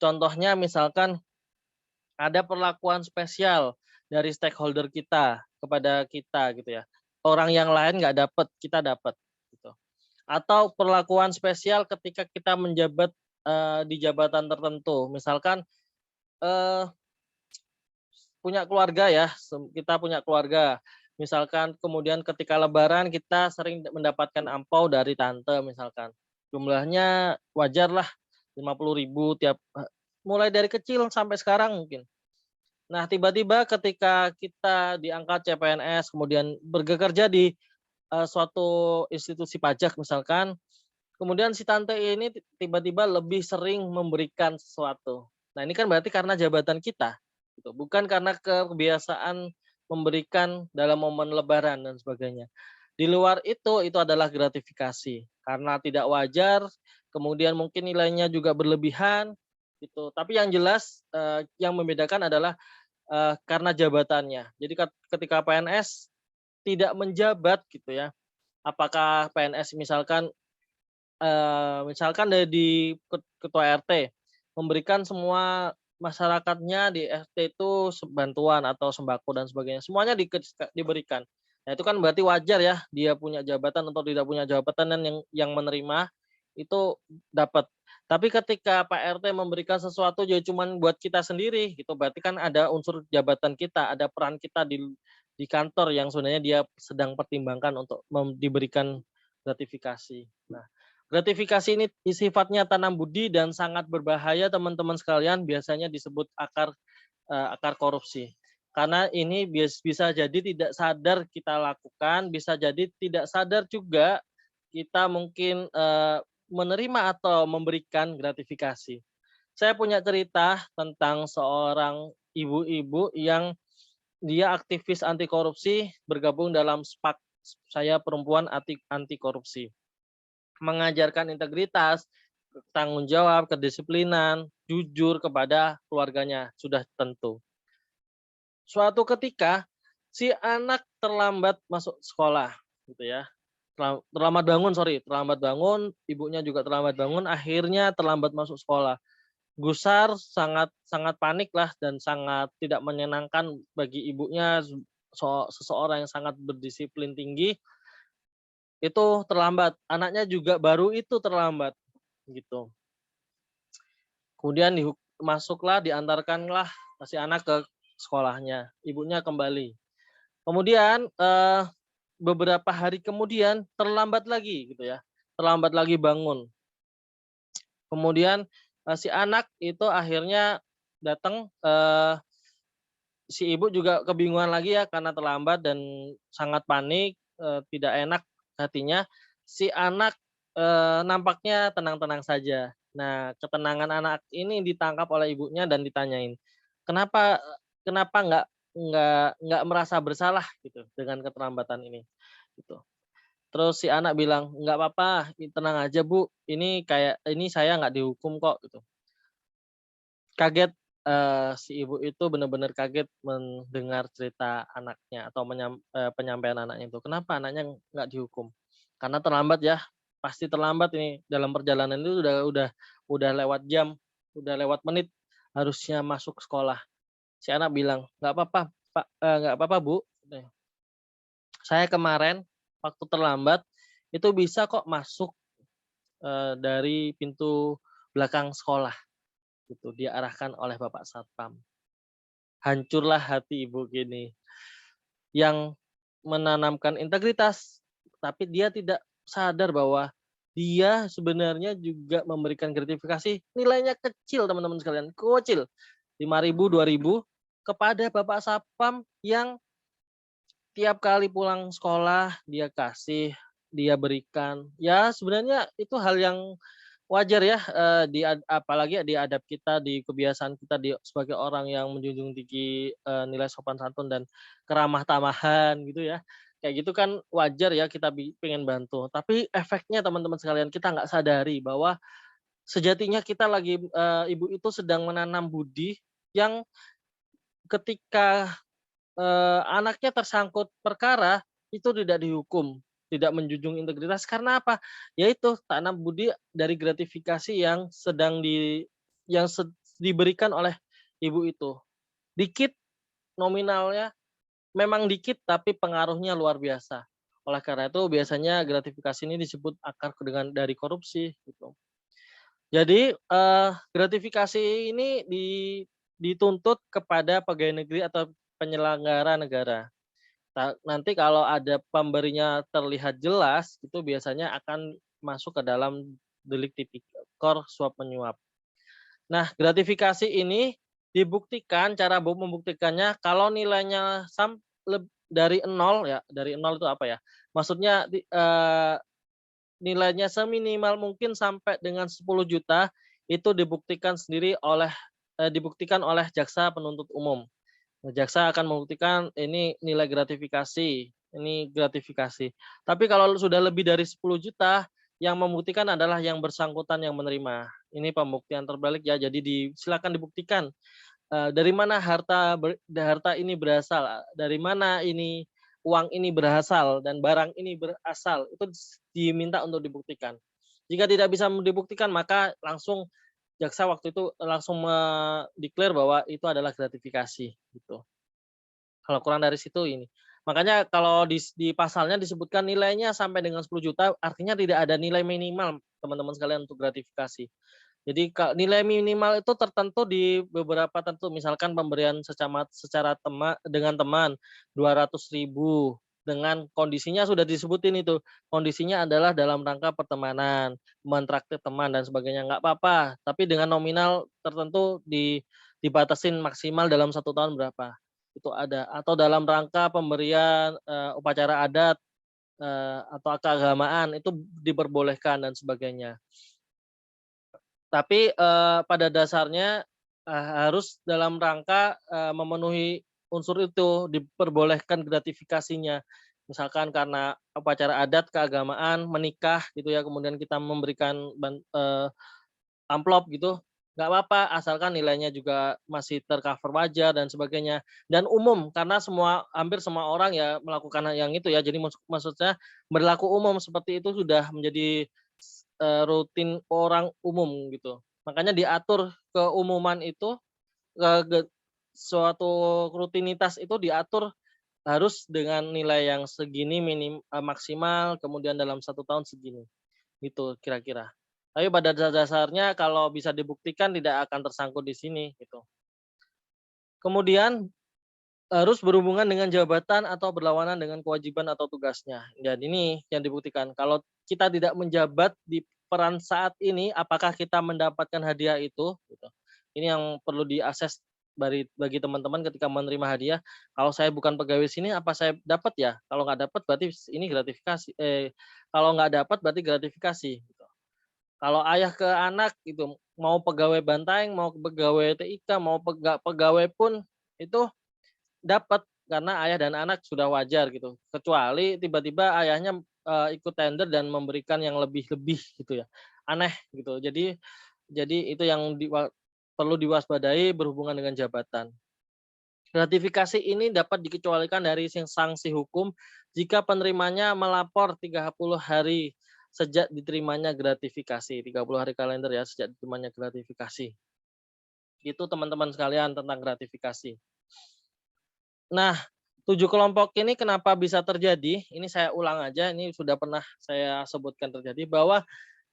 Contohnya misalkan ada perlakuan spesial dari stakeholder kita kepada kita gitu ya. Orang yang lain nggak dapat, kita dapat gitu. Atau perlakuan spesial ketika kita menjabat di jabatan tertentu. Misalkan punya keluarga ya, kita punya keluarga. Misalkan kemudian ketika lebaran kita sering mendapatkan ampau dari tante misalkan. Jumlahnya wajar lah 50.000 tiap mulai dari kecil sampai sekarang mungkin. Nah, tiba-tiba ketika kita diangkat CPNS kemudian bekerja di suatu institusi pajak misalkan, kemudian si tante ini tiba-tiba lebih sering memberikan sesuatu. Nah, ini kan berarti karena jabatan kita, gitu. Bukan karena kebiasaan memberikan dalam momen lebaran dan sebagainya. Di luar itu adalah gratifikasi. Karena tidak wajar, kemudian mungkin nilainya juga berlebihan, gitu. Tapi yang jelas yang membedakan adalah karena jabatannya. Jadi ketika PNS tidak menjabat gitu ya. Apakah PNS misalkan dari ketua RT memberikan semua masyarakatnya di RT itu bantuan atau sembako dan sebagainya, semuanya diberikan. Nah, itu kan berarti wajar ya dia punya jabatan atau tidak punya jabatan dan yang menerima itu dapat. Tapi ketika Pak RT memberikan sesuatu ya cuman buat kita sendiri gitu, berarti kan ada unsur jabatan kita, ada peran kita di kantor yang sebenarnya dia sedang pertimbangkan untuk diberikan gratifikasi. Nah, gratifikasi ini sifatnya tanam budi dan sangat berbahaya teman-teman sekalian, biasanya disebut akar korupsi. Karena ini bisa jadi tidak sadar kita lakukan, bisa jadi tidak sadar juga kita mungkin menerima atau memberikan gratifikasi. Saya punya cerita tentang seorang ibu-ibu yang dia aktivis anti korupsi bergabung dalam SPAK, saya perempuan anti korupsi. Mengajarkan integritas, tanggung jawab, kedisiplinan, jujur kepada keluarganya sudah tentu. Suatu ketika si anak terlambat masuk sekolah gitu ya. Terlambat bangun, ibunya juga terlambat bangun, akhirnya terlambat masuk sekolah. gusar, sangat sangat panik lah dan sangat tidak menyenangkan bagi ibunya, seseorang yang sangat berdisiplin tinggi, itu terlambat, anaknya juga baru itu terlambat, gitu. Kemudian masuklah, diantarkanlah si anak ke sekolahnya, ibunya kembali. Kemudian, beberapa hari kemudian terlambat lagi gitu ya, terlambat lagi bangun. Kemudian, si anak itu akhirnya datang, si ibu juga kebingungan lagi ya karena terlambat dan sangat panik, tidak enak hatinya. Si anak, nampaknya tenang-tenang saja. Nah, ketenangan anak ini ditangkap oleh ibunya dan ditanyain, "Kenapa kenapa nggak merasa bersalah gitu dengan keterlambatan ini?" Gitu. Terus si anak bilang, "Nggak apa-apa, tenang aja Bu, ini saya nggak dihukum kok," gitu. Kaget, si ibu itu benar-benar kaget mendengar cerita anaknya atau penyampaian anaknya itu. Kenapa anaknya nggak dihukum? Karena terlambat ya, pasti terlambat ini, dalam perjalanan itu udah lewat jam, udah lewat menit, harusnya masuk sekolah. Si anak bilang, "Nggak apa-apa Pak, nggak apa-apa Bu, saya kemarin waktu terlambat, itu bisa kok masuk, dari pintu belakang sekolah," gitu, diarahkan oleh Bapak Satpam. Hancurlah hati ibu gini, yang menanamkan integritas, tapi dia tidak sadar bahwa dia sebenarnya juga memberikan gratifikasi, nilainya kecil teman-teman sekalian, kecil, 5.000, 2.000 kepada Bapak Satpam yang tiap kali pulang sekolah dia kasih, dia berikan. Ya sebenarnya itu hal yang wajar ya, apalagi di adab kita, di kebiasaan kita sebagai orang yang menjunjung tinggi, nilai sopan santun dan keramah tamahan gitu ya. Kayak gitu kan wajar ya kita pengen bantu, tapi efeknya teman-teman sekalian kita nggak sadari bahwa sejatinya kita lagi, ibu itu sedang menanam budi yang ketika, anaknya tersangkut perkara, itu tidak dihukum, tidak menjunjung integritas karena apa? Yaitu tanam budi dari gratifikasi yang yang diberikan oleh ibu itu. Dikit nominalnya, memang dikit tapi pengaruhnya luar biasa. Oleh karena itu biasanya gratifikasi ini disebut akar dari korupsi gitu. Jadi, gratifikasi ini dituntut kepada pegawai negeri atau penyelenggara negara. Nanti kalau ada pemberinya terlihat jelas, itu biasanya akan masuk ke dalam delik tipikor suap menyuap. Nah, gratifikasi ini dibuktikan, cara membuktikannya kalau nilainya dari nol ya, dari nol itu apa ya, maksudnya nilainya seminimal mungkin sampai dengan 10 juta itu dibuktikan oleh jaksa penuntut umum. Nah, jaksa akan membuktikan ini gratifikasi. Tapi kalau sudah lebih dari 10 juta, yang membuktikan adalah yang bersangkutan yang menerima. Ini pembuktian terbalik ya, jadi silakan dibuktikan, dari mana harta ini berasal, dari mana uang ini berasal dan barang ini berasal, itu diminta untuk dibuktikan. Jika tidak bisa dibuktikan, maka langsung jaksa waktu itu langsung bahwa itu adalah gratifikasi, gitu. Kalau kurang dari situ ini. Makanya kalau di pasalnya disebutkan nilainya sampai dengan 10 juta, artinya tidak ada nilai minimal teman-teman sekalian untuk gratifikasi. Jadi nilai minimal itu tertentu di beberapa tentu, misalkan pemberian dengan teman 200.000 dengan kondisinya sudah disebutin itu, kondisinya adalah dalam rangka pertemanan, mentraktir teman dan sebagainya, nggak apa-apa, tapi dengan nominal tertentu dibatasin maksimal dalam 1 tahun berapa, itu ada. Atau dalam rangka pemberian, upacara adat, atau keagamaan itu diperbolehkan dan sebagainya. Tapi, pada dasarnya, harus dalam rangka, memenuhi unsur itu, diperbolehkan gratifikasinya. Misalkan karena upacara adat, keagamaan, menikah gitu ya, kemudian kita memberikan amplop gitu, nggak apa-apa, asalkan nilainya juga masih tercover wajar dan sebagainya. Dan umum, karena hampir semua orang ya melakukan hal yang itu ya, jadi maksudnya berlaku umum seperti itu sudah menjadi rutin orang umum gitu. Makanya diatur keumuman itu, eee, ge suatu rutinitas itu diatur harus dengan nilai yang segini maksimal, kemudian dalam 1 tahun segini, gitu kira-kira. Tapi pada dasarnya kalau bisa dibuktikan tidak akan tersangkut di sini, gitu. Kemudian harus berhubungan dengan jabatan atau berlawanan dengan kewajiban atau tugasnya. Dan ini yang dibuktikan. Kalau kita tidak menjabat di peran saat ini, apakah kita mendapatkan hadiah itu? Gitu. Ini yang perlu diakses bagi teman-teman ketika menerima hadiah. Kalau saya bukan pegawai sini, apa saya dapat ya? Kalau nggak dapat, berarti ini gratifikasi. Kalau nggak dapat, berarti gratifikasi. Gitu. Kalau ayah ke anak gitu, mau pegawai Bantaeng, mau pegawai TIK, mau pegawai pun itu dapat, karena ayah dan anak sudah wajar gitu. Kecuali tiba-tiba ayahnya, ikut tender dan memberikan yang lebih-lebih gitu ya, aneh gitu. Jadi itu yang perlu diwaspadai berhubungan dengan jabatan. Gratifikasi ini dapat dikecualikan dari sanksi hukum jika penerimanya melapor 30 hari sejak diterimanya gratifikasi, 30 hari kalender ya sejak diterimanya gratifikasi. Itu teman-teman sekalian tentang gratifikasi. Nah, 7 kelompok ini kenapa bisa terjadi, ini saya ulang aja, ini sudah pernah saya sebutkan terjadi, bahwa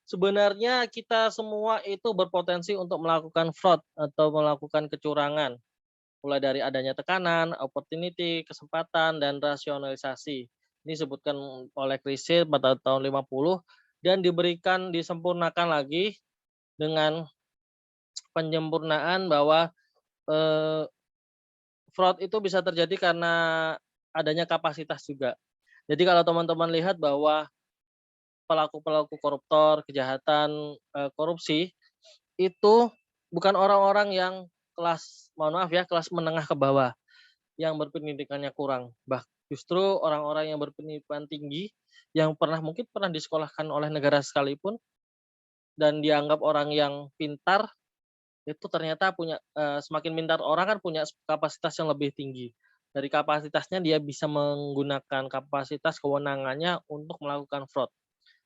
sebenarnya kita semua itu berpotensi untuk melakukan fraud atau melakukan kecurangan, mulai dari adanya tekanan, opportunity, kesempatan, dan rasionalisasi. Ini disebutkan oleh Christie pada tahun 50 dan disempurnakan lagi dengan penyempurnaan bahwa, eee fraud itu bisa terjadi karena adanya kapasitas juga. Jadi kalau teman-teman lihat bahwa pelaku-pelaku koruptor, kejahatan, korupsi, itu bukan orang-orang yang mohon maaf ya, kelas menengah ke bawah, yang berpendidikannya kurang. Justru orang-orang yang berpendidikan tinggi, yang mungkin pernah disekolahkan oleh negara sekalipun, dan dianggap orang yang pintar, itu ternyata semakin pintar orang kan punya kapasitas yang lebih tinggi. Dari kapasitasnya dia bisa menggunakan kapasitas kewenangannya untuk melakukan fraud,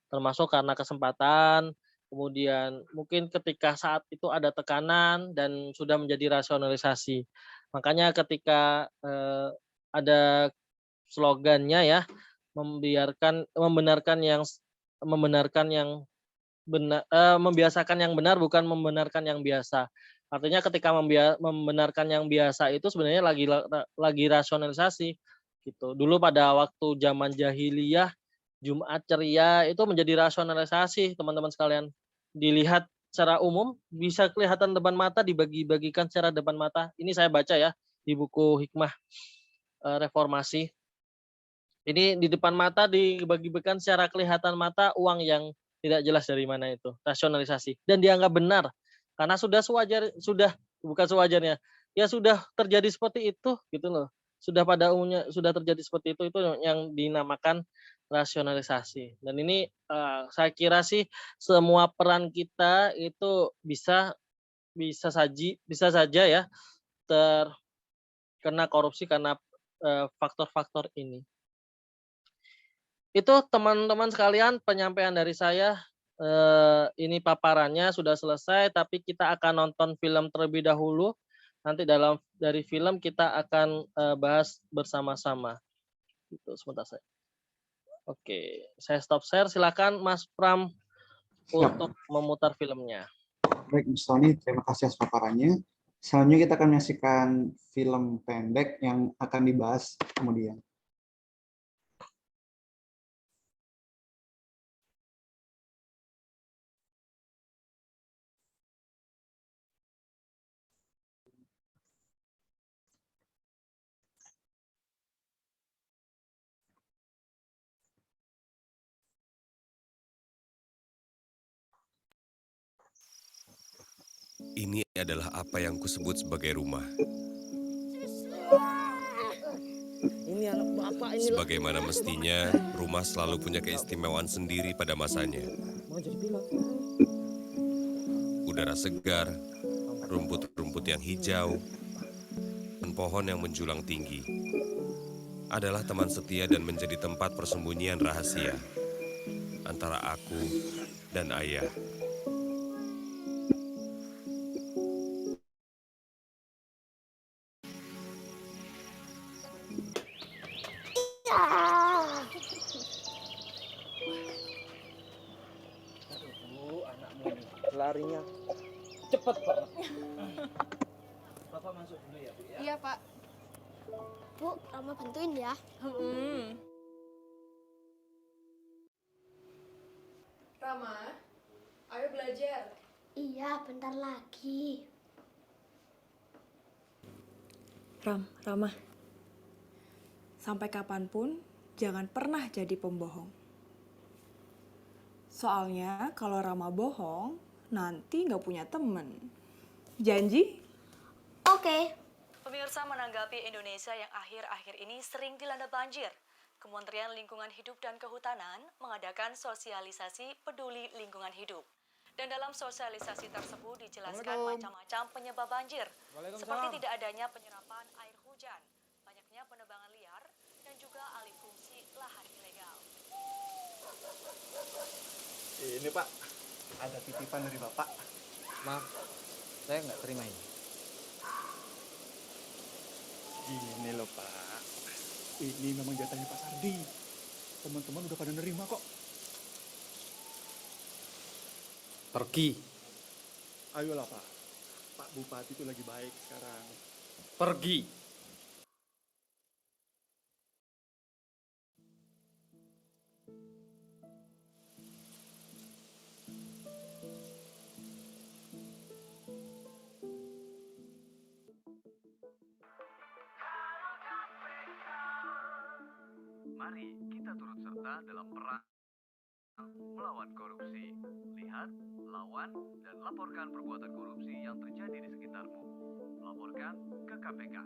termasuk karena kesempatan, kemudian mungkin ketika saat itu ada tekanan dan sudah menjadi rasionalisasi. Makanya ketika, ada slogannya ya, membenarkan yang membiasakan yang benar bukan membenarkan yang biasa. Artinya ketika membenarkan yang biasa itu sebenarnya lagi rasionalisasi gitu. Dulu pada waktu zaman jahiliyah, Jumat ceria itu menjadi rasionalisasi teman-teman sekalian. Dilihat secara umum bisa kelihatan depan mata, dibagi-bagikan secara depan mata. Ini saya baca ya di buku Hikmah, Reformasi. Ini di depan mata dibagi-bagikan secara kelihatan mata uang yang tidak jelas dari mana itu, rasionalisasi. Dan dianggap benar, karena sudah bukan sewajarnya, ya sudah terjadi seperti itu gitu loh. Sudah pada umumnya sudah terjadi seperti itu yang dinamakan rasionalisasi. Dan ini, saya kira sih semua peran kita itu bisa saja ya terkena korupsi karena, faktor-faktor ini. Itu teman-teman sekalian penyampaian dari saya, ini paparannya sudah selesai, tapi kita akan nonton film terlebih dahulu, nanti dari film kita akan, bahas bersama-sama, gitu. Sebentar oke, saya stop share, silakan Mas Pram Siap. untuk memutar filmnya. Baik, Mas Tony, terima kasih atas paparannya. Selanjutnya kita akan menyaksikan film pendek yang akan dibahas kemudian. Ini adalah apa yang kusebut sebagai rumah. Ini anak bapak ini. Sebagaimana mestinya, rumah selalu punya keistimewaan sendiri pada masanya. Mau jadi pilot. Udara segar, rumput-rumput yang hijau, dan pohon yang menjulang tinggi adalah teman setia dan menjadi tempat persembunyian rahasia antara aku dan ayah. Aduh, anakmu ini larinya cepet banget. Bapak masuk dulu ya, Bu ya. Iya, Pak. Bu, Rama bantuin ya. Rama, ayo belajar. Iya, bentar lagi. Rama, sampai kapanpun jangan pernah jadi pembohong. Soalnya kalau Rama bohong, nanti nggak punya temen. Janji? Oke. Pemirsa, menanggapi Indonesia yang akhir-akhir ini sering dilanda banjir, Kementerian Lingkungan Hidup dan Kehutanan mengadakan sosialisasi peduli lingkungan hidup. Dan dalam sosialisasi tersebut dijelaskan macam-macam penyebab banjir, seperti tidak adanya penyerapan air hujan, banyaknya penebangan liar, dan juga alih fungsi lahan ilegal. Ini Pak, ada titipan dari Bapak. Maaf, saya nggak terima ini. Gini loh Pak, ini memang jatahnya Pak Sardi. Teman-teman udah pada nerima kok. Pergi, Ayolah Pak, Pak Bupati itu lagi baik sekarang. pergi. Mari kita turut serta dalam perang melawan korupsi. Lihat, lawan, dan laporkan perbuatan korupsi yang terjadi di sekitarmu. Laporkan ke KPK.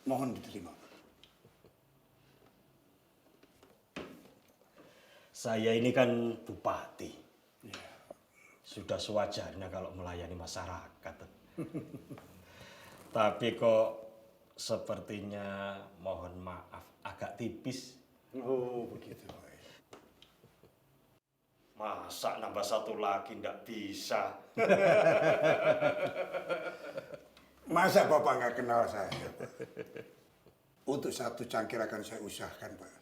Mohon diterima. Saya ini kan bupati. Sudah sewajarnya kalau melayani masyarakat. Tapi kok sepertinya mohon maaf agak tipis. Oh, begitu. Masa nambah satu lagi ndak bisa? Masa Bapak nggak kenal saya, Pak? Untuk satu cangkir akan saya usahakan, Pak.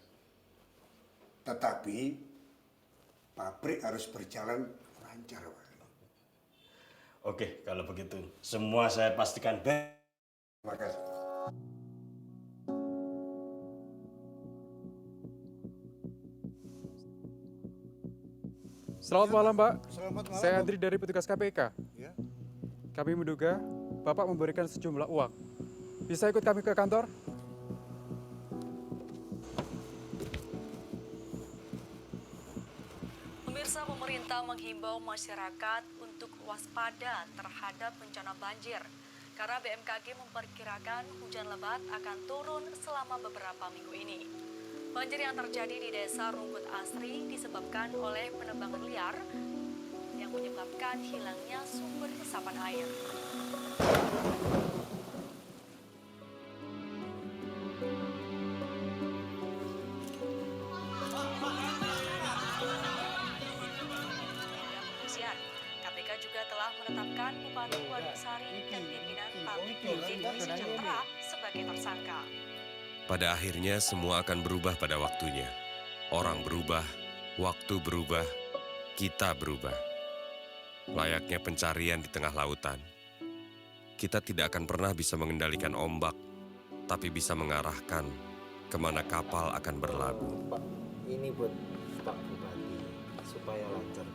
Tetapi pabrik harus berjalan lancar, Pak. Oke, kalau begitu semua saya pastikan baik. Terima kasih. Selamat malam, Pak. Selamat malam. Saya Andri dari petugas KPK. Ya. Kami menduga Bapak memberikan sejumlah uang. Bisa ikut kami ke kantor? Pemirsa, pemerintah menghimbau masyarakat untuk waspada terhadap bencana banjir. Karena BMKG memperkirakan hujan lebat akan turun selama beberapa minggu ini. Banjir yang terjadi di Desa Rungkut Asri disebabkan oleh penebangan liar yang menyebabkan hilangnya sumber resapan air. KPK juga telah menetapkan Bupati Wanosari dan pimpinan pabrik Divisi Cemara sebagai tersangka. Pada akhirnya semua akan berubah pada waktunya. Orang berubah, waktu berubah, kita berubah. Layaknya pencarian di tengah lautan. Kita tidak akan pernah bisa mengendalikan ombak, tapi bisa mengarahkan kemana kapal akan berlabuh. Pak, ini buat Pak Bupati supaya lancar.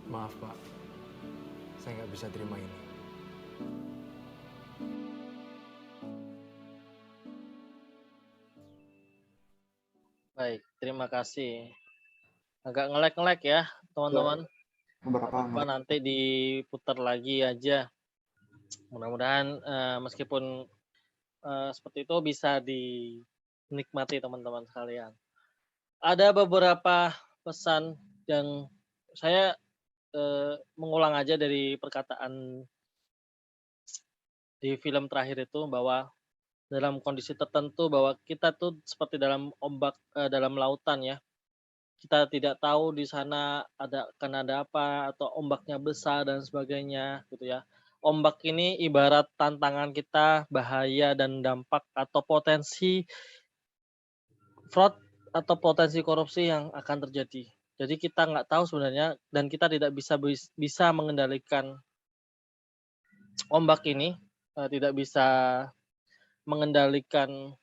Maaf, Pak. Saya nggak bisa terima ini. Baik, terima kasih. Agak nge-lag ya, teman-teman. Apa nanti diputar lagi aja. Mudah-mudahan meskipun seperti itu bisa dinikmati teman-teman sekalian. Ada beberapa pesan yang saya mengulang aja dari perkataan di film terakhir itu, bahwa dalam kondisi tertentu bahwa kita tuh seperti dalam ombak, dalam lautan ya. Kita tidak tahu di sana akan ada apa, atau ombaknya besar dan sebagainya gitu ya. Ombak ini ibarat tantangan kita, bahaya dan dampak atau potensi fraud atau potensi korupsi yang akan terjadi. Jadi kita nggak tahu sebenarnya, dan kita tidak bisa mengendalikan ombak ini, tidak bisa mengendalikan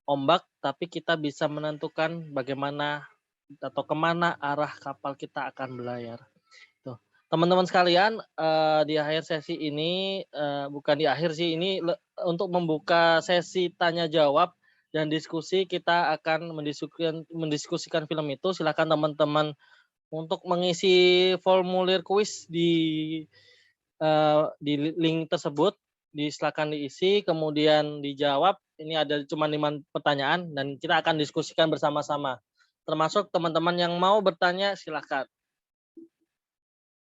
ombak, tapi kita bisa menentukan bagaimana atau kemana arah kapal kita akan berlayar. Tuh, teman-teman sekalian, di akhir sesi ini, bukan di akhir sih, ini untuk membuka sesi tanya jawab dan diskusi, kita akan mendiskusikan film itu. Silakan teman-teman untuk mengisi formulir kuis di link tersebut, silakan diisi, kemudian dijawab. Ini ada cuma 5 pertanyaan dan kita akan diskusikan bersama-sama. Termasuk teman-teman yang mau bertanya, silakan.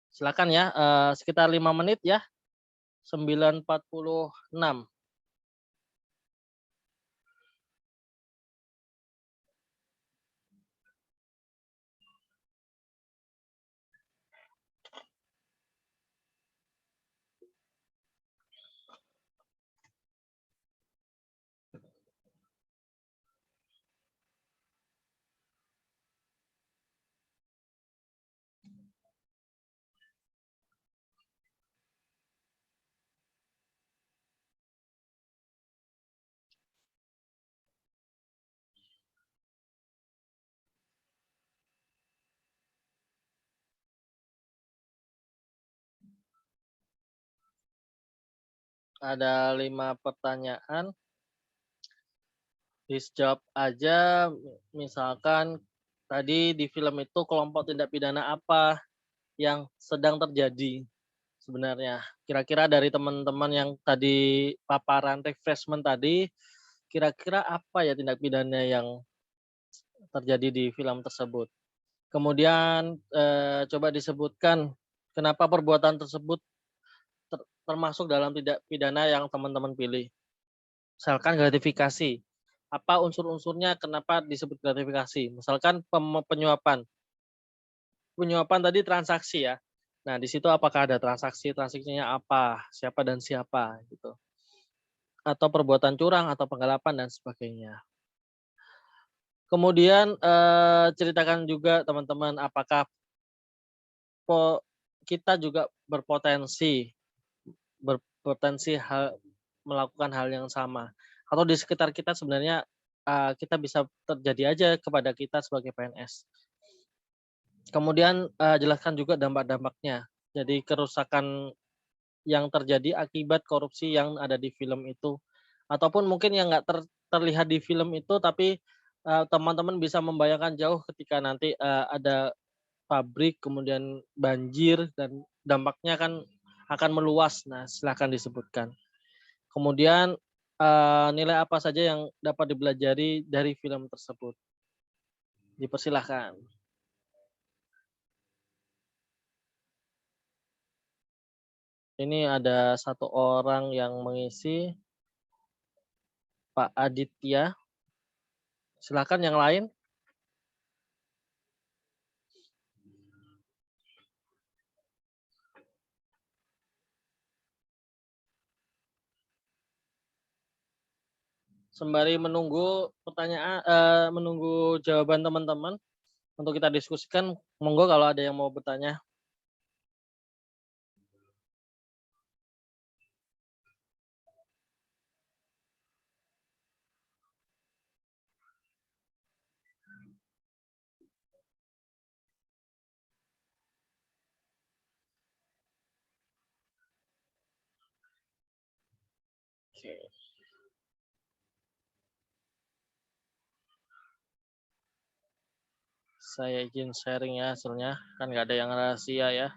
Silakan ya, sekitar 5 menit ya. 9.46. Ada 5 pertanyaan. Dijawab aja, misalkan tadi di film itu kelompok tindak pidana apa yang sedang terjadi sebenarnya. Kira-kira dari teman-teman yang tadi paparan refreshment tadi, kira-kira apa ya tindak pidana yang terjadi di film tersebut. Kemudian coba disebutkan kenapa perbuatan tersebut termasuk dalam tindak pidana yang teman-teman pilih. Misalkan gratifikasi. Apa unsur-unsurnya, kenapa disebut gratifikasi? Misalkan penyuapan. Penyuapan tadi transaksi ya. Nah, di situ apakah ada transaksi, transaksinya apa, siapa dan siapa gitu. Atau perbuatan curang atau penggelapan dan sebagainya. Kemudian ceritakan juga teman-teman apakah kita juga berpotensi melakukan hal yang sama, atau di sekitar kita sebenarnya kita bisa terjadi aja kepada kita sebagai PNS. Kemudian jelaskan juga dampak-dampaknya. Jadi kerusakan yang terjadi akibat korupsi yang ada di film itu, ataupun mungkin yang nggak terlihat di film itu, tapi teman-teman bisa membayangkan jauh ketika nanti ada pabrik, kemudian banjir, dan dampaknya kan akan meluas. Nah, silakan disebutkan. Kemudian nilai apa saja yang dapat dipelajari dari film tersebut? Dipersilahkan. Ini ada 1 orang yang mengisi, Pak Aditya. Silakan yang lain. Sembari menunggu pertanyaan, menunggu jawaban teman-teman untuk kita diskusikan, monggo kalau ada yang mau bertanya. Oke. Saya izin sharing ya hasilnya, kan nggak ada yang rahasia ya.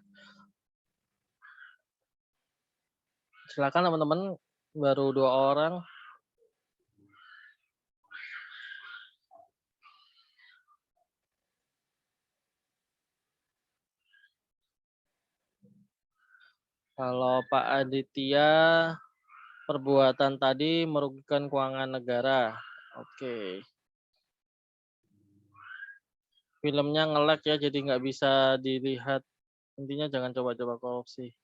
Silakan teman-teman Baru 2 orang. Kalau Pak Aditya, perbuatan tadi merugikan keuangan negara. Oke. Filmnya nge-lag ya, jadi nggak bisa dilihat. Intinya jangan coba-coba korupsi.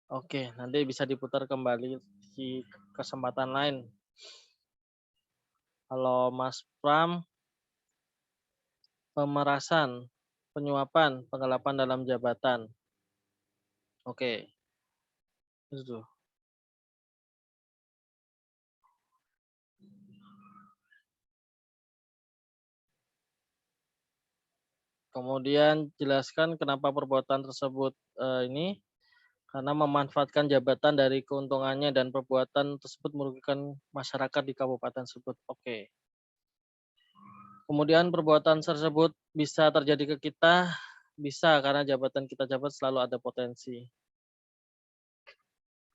Oke, nanti bisa diputar kembali di kesempatan lain. Kalau Mas Pram, pemerasan, penyuapan, penggelapan dalam jabatan. Oke. Itu. Kemudian jelaskan kenapa perbuatan tersebut ini karena memanfaatkan jabatan dari keuntungannya dan perbuatan tersebut merugikan masyarakat di kabupaten tersebut. Oke. Kemudian perbuatan tersebut bisa terjadi ke kita, bisa karena jabatan kita jabat selalu ada potensi.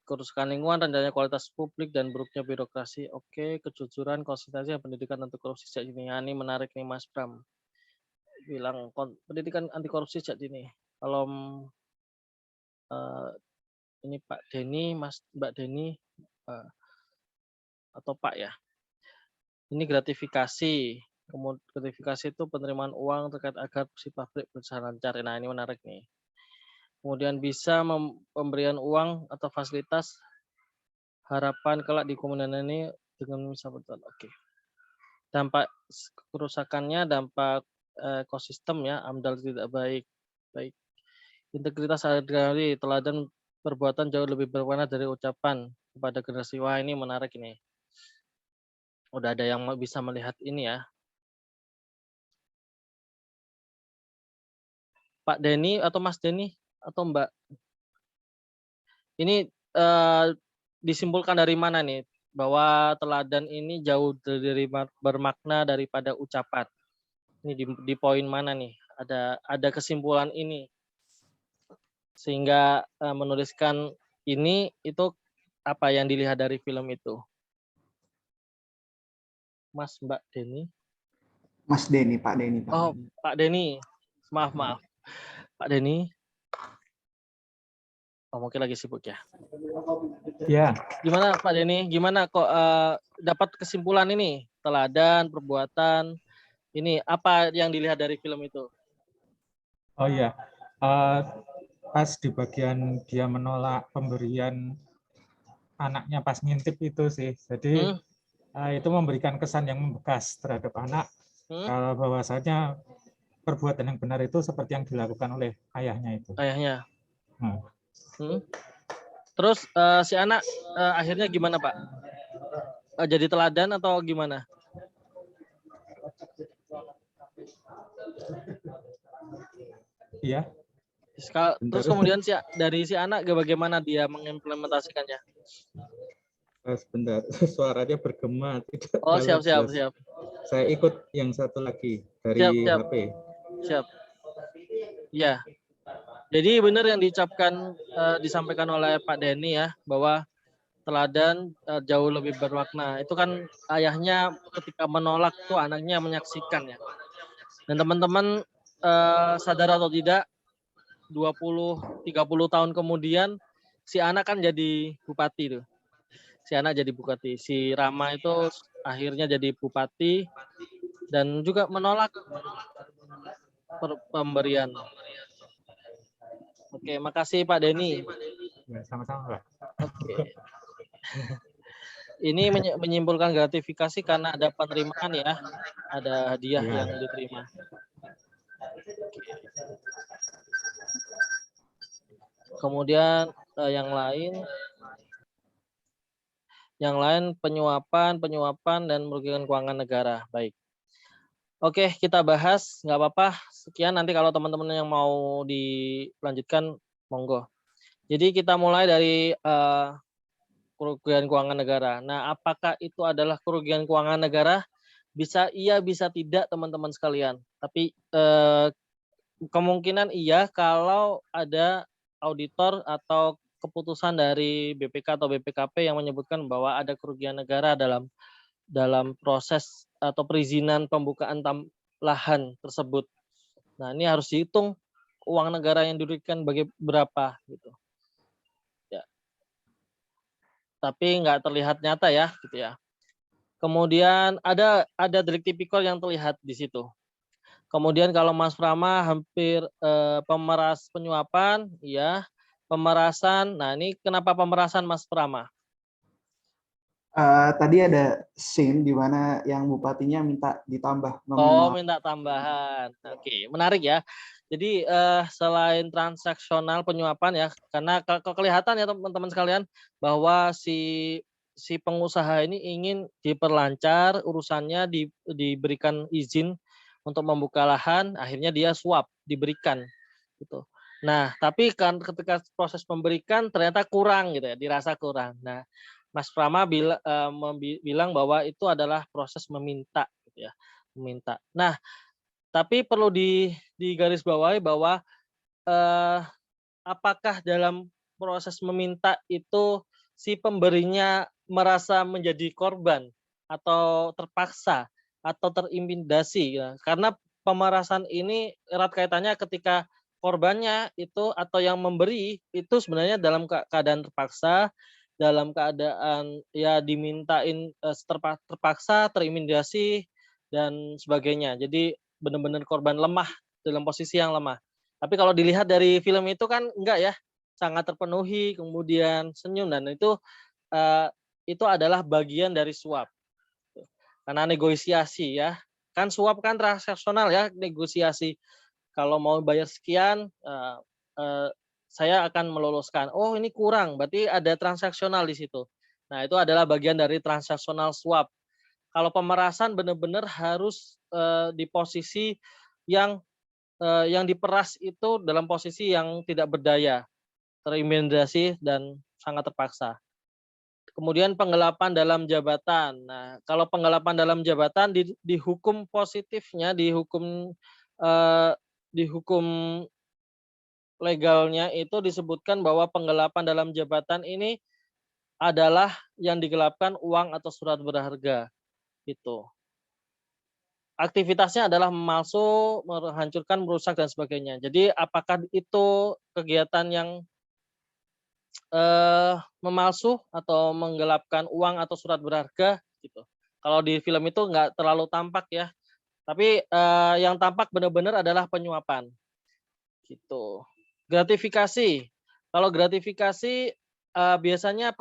Kerusakan lingkungan, rendahnya kualitas publik, dan buruknya birokrasi. Oke, kejujuran, konsistensi, dan pendidikan anti korupsi sejak dini. Ini menarik nih Mas Pram. Bilang pendidikan anti korupsi sejak dini. Kalau ini Pak Denny, Mbak Denny, atau Pak ya. Ini gratifikasi. Kemudian gratifikasi itu penerimaan uang terkait agar si pabrik berjalan lancar. Nah ini menarik nih. Kemudian bisa pemberian uang atau fasilitas harapan kelak di komunitas ini dengan misal betul. Oke. Dampak kerusakannya, dampak ekosistem ya, AMDAL tidak baik. Baik. Integritas harga teladan perbuatan jauh lebih berwarna dari ucapan kepada generasi. Wah ini menarik ini. Udah ada yang bisa melihat ini ya. Pak Denny atau Mas Denny atau Mbak? Ini disimpulkan dari mana nih? Bahwa teladan ini jauh dari bermakna daripada ucapan. Ini di poin mana nih? Ada kesimpulan ini. Sehingga menuliskan ini itu apa yang dilihat dari film itu? Mas, Mbak Denny? Mas Denny, Pak Denny. Oh, Pak Denny. Maaf. Pak Denny. Oh, mungkin lagi sibuk ya. Ya. Gimana Pak Denny? Gimana kok dapat kesimpulan ini? Teladan, perbuatan. Ini apa yang dilihat dari film itu? Oh iya. Pas di bagian dia menolak pemberian anaknya pas ngintip itu sih. Jadi itu memberikan kesan yang membekas terhadap anak. Kalau bahwasanya perbuatan yang benar itu seperti yang dilakukan oleh ayahnya itu. Ayahnya. Terus si anak akhirnya gimana Pak? Jadi teladan atau gimana? Iya. Terus kemudian dari si anak bagaimana dia mengimplementasikannya? Sebentar, suaranya bergema. Oh siap. Saya ikut yang satu lagi dari HP. Siap. Ya. Jadi benar yang disampaikan oleh Pak Denny ya, bahwa teladan jauh lebih bermakna. Itu kan ayahnya ketika menolak tuh anaknya menyaksikan ya. Dan teman-teman sadar atau tidak, 20-30 tahun kemudian si anak kan jadi bupati tuh. Si anak jadi bupati. Si Rama itu akhirnya jadi bupati dan juga menolak pemberian. Oke, makasih Pak Denny. Ya, sama-sama Pak. Oke. Ini menyimpulkan gratifikasi karena ada penerimaan ya, ada hadiah yang diterima. Kemudian yang lain penyuapan dan merugikan keuangan negara. Baik. Oke, kita bahas, nggak apa-apa. Sekian, nanti kalau teman-teman yang mau dilanjutkan, monggo. Jadi kita mulai dari kerugian keuangan negara. Nah, apakah itu adalah kerugian keuangan negara? Bisa iya, bisa tidak, teman-teman sekalian. Tapi kemungkinan iya kalau ada auditor atau keputusan dari BPK atau BPKP yang menyebutkan bahwa ada kerugian negara dalam proses atau perizinan pembukaan lahan tersebut. Nah, ini harus dihitung uang negara yang dirugikan berapa gitu. Ya. Tapi nggak terlihat nyata ya, gitu ya. Kemudian ada delik tipikor yang terlihat di situ. Kemudian kalau Mas Prama hampir penyuapan, ya, pemerasan. Nah, ini kenapa pemerasan Mas Prama? Tadi ada scene di mana yang bupatinya minta ditambah Oh, nominal. minta tambahan. Oke, menarik ya. Jadi selain transaksional penyuapan ya, karena kelihatan ya teman-teman sekalian bahwa si pengusaha ini ingin diperlancar urusannya, diberikan izin untuk membuka lahan, akhirnya dia suap, diberikan gitu. Nah, tapi kan ketika proses memberikan ternyata kurang gitu ya, dirasa kurang. Nah, Mas Prama bilang bahwa itu adalah proses meminta gitu ya, meminta. Nah, tapi perlu digarisbawahi bahwa apakah dalam proses meminta itu si pemberinya merasa menjadi korban atau terpaksa atau terintimidasi ya. Karena pemerasan ini erat kaitannya ketika korbannya itu atau yang memberi itu sebenarnya dalam keadaan terpaksa, dalam keadaan ya dimintain terpaksa, terintimidasi dan sebagainya. Jadi benar-benar korban lemah, dalam posisi yang lemah. Tapi kalau dilihat dari film itu kan enggak ya, sangat terpenuhi, kemudian senyum, dan itu adalah bagian dari suap. Karena negosiasi ya, kan suap kan transaksional ya, negosiasi. Kalau mau bayar sekian, saya akan meloloskan. Oh, ini kurang, berarti ada transaksional di situ. Nah, itu adalah bagian dari transaksional suap. Kalau pemerasan benar-benar harus di posisi yang diperas itu dalam posisi yang tidak berdaya, terintimidasi dan sangat terpaksa. Kemudian penggelapan dalam jabatan. Nah, kalau penggelapan dalam jabatan dihukum positifnya, dihukum legalnya itu disebutkan bahwa penggelapan dalam jabatan ini adalah yang digelapkan uang atau surat berharga. Gitu. Aktivitasnya adalah memalsu, menghancurkan, merusak dan sebagainya. Jadi apakah itu kegiatan yang memalsu atau menggelapkan uang atau surat berharga gitu. Kalau di film itu nggak terlalu tampak ya. Tapi yang tampak benar-benar adalah penyuapan. Gitu. Gratifikasi. Kalau gratifikasi biasanya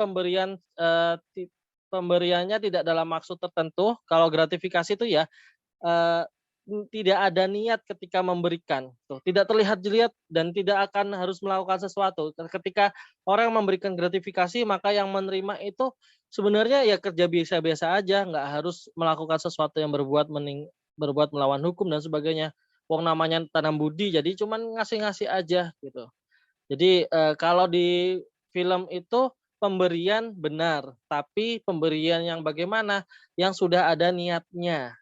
pemberiannya tidak dalam maksud tertentu. Kalau gratifikasi itu ya tidak ada niat ketika memberikan, tidak terlihat jeliat dan tidak akan harus melakukan sesuatu. Ketika orang memberikan gratifikasi, maka yang menerima itu sebenarnya ya kerja biasa-biasa aja, nggak harus melakukan sesuatu yang berbuat melawan hukum dan sebagainya. Wong namanya tanam budi, jadi cuman ngasih-ngasih aja gitu. Jadi kalau di film itu pemberian benar, tapi pemberian yang bagaimana? Yang sudah ada niatnya.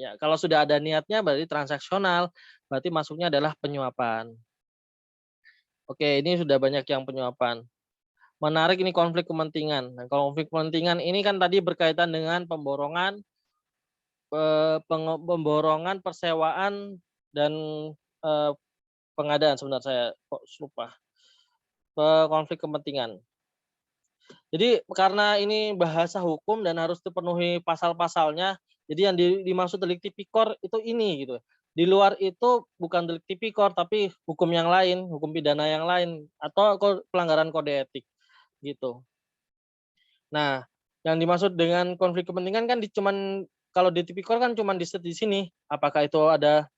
Ya, kalau sudah ada niatnya berarti transaksional, berarti masuknya adalah penyuapan. Oke, ini sudah banyak yang penyuapan. Menarik ini konflik kepentingan. Nah, konflik kepentingan ini kan tadi berkaitan dengan pemborongan, persewaan dan pengadaan. Sebentar saya kok lupa. Konflik kepentingan. Jadi karena ini bahasa hukum dan harus dipenuhi pasal-pasalnya, jadi yang dimaksud delik tipikor itu ini gitu. Di luar itu bukan delik tipikor tapi hukum yang lain, hukum pidana yang lain atau pelanggaran kode etik gitu. Nah, yang dimaksud dengan konflik kepentingan kan kalau di tipikor kan cuman di sini, apakah itu ada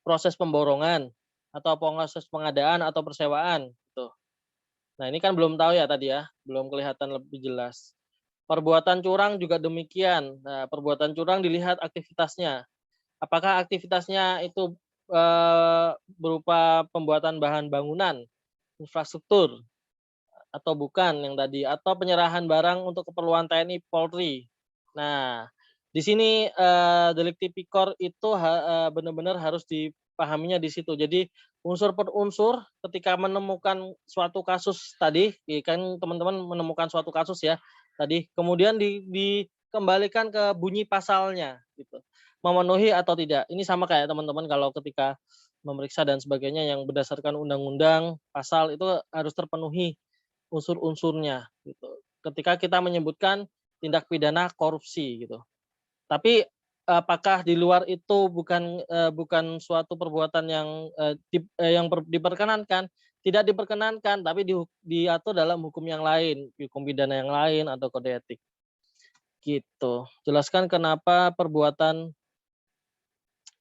proses pemborongan atau proses pengadaan atau persewaan gitu. Nah, ini kan belum tahu ya tadi ya, belum kelihatan lebih jelas. Perbuatan curang juga demikian. Nah, perbuatan curang dilihat aktivitasnya. Apakah aktivitasnya itu berupa pembuatan bahan bangunan, infrastruktur, atau bukan yang tadi, atau penyerahan barang untuk keperluan TNI Polri. Nah, di sini delik tipikor itu benar-benar harus dipahaminya di situ. Jadi unsur per unsur ketika menemukan suatu kasus tadi, kan teman-teman menemukan suatu kasus ya tadi, kemudian dikembalikan ke bunyi pasalnya gitu. Memenuhi atau tidak. Ini sama kayak teman-teman kalau ketika memeriksa dan sebagainya yang berdasarkan undang-undang, pasal itu harus terpenuhi unsur-unsurnya gitu. Ketika kita menyebutkan tindak pidana korupsi gitu. Tapi apakah di luar itu bukan suatu perbuatan yang diperkenankan? Tidak diperkenankan, tapi diatur dalam hukum yang lain, hukum pidana yang lain atau kode etik. Gitu. Jelaskan kenapa perbuatan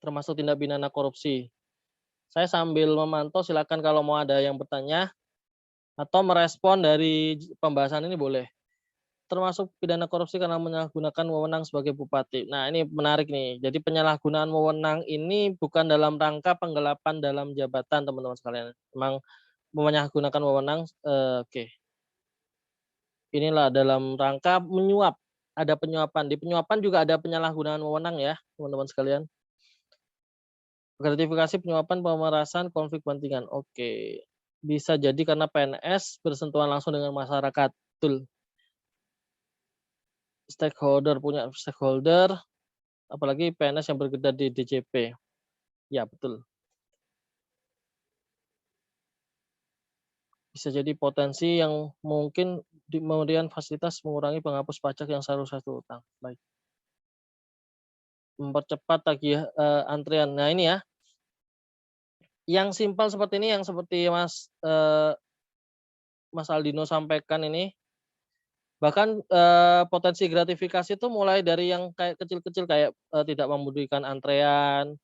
termasuk tindak pidana korupsi. Saya sambil memantau, silakan kalau mau ada yang bertanya atau merespon dari pembahasan ini boleh. Termasuk pidana korupsi karena menyalahgunakan wewenang sebagai bupati. Nah, ini menarik nih. Jadi penyalahgunaan wewenang ini bukan dalam rangka penggelapan dalam jabatan, teman-teman sekalian. Memang menyalahgunakan wewenang, oke. Inilah dalam rangka menyuap. Ada penyuapan. Di penyuapan juga ada penyalahgunaan wewenang ya, teman-teman sekalian. Gratifikasi, penyuapan, pemerasan, konflik kepentingan. Oke. Bisa jadi karena PNS bersentuhan langsung dengan masyarakat. Betul. Stakeholder, punya stakeholder, apalagi PNS yang bergerak di DJP. Ya, betul. Bisa jadi potensi yang mungkin kemudian fasilitas mengurangi penghapus pajak yang seharusnya utang. Baik. Mempercepat tagih antrian. Nah, ini ya. Yang simpel seperti ini, yang seperti Mas Aldino sampaikan ini, bahkan potensi gratifikasi itu mulai dari yang kayak kecil-kecil kayak tidak memudahkan antrean,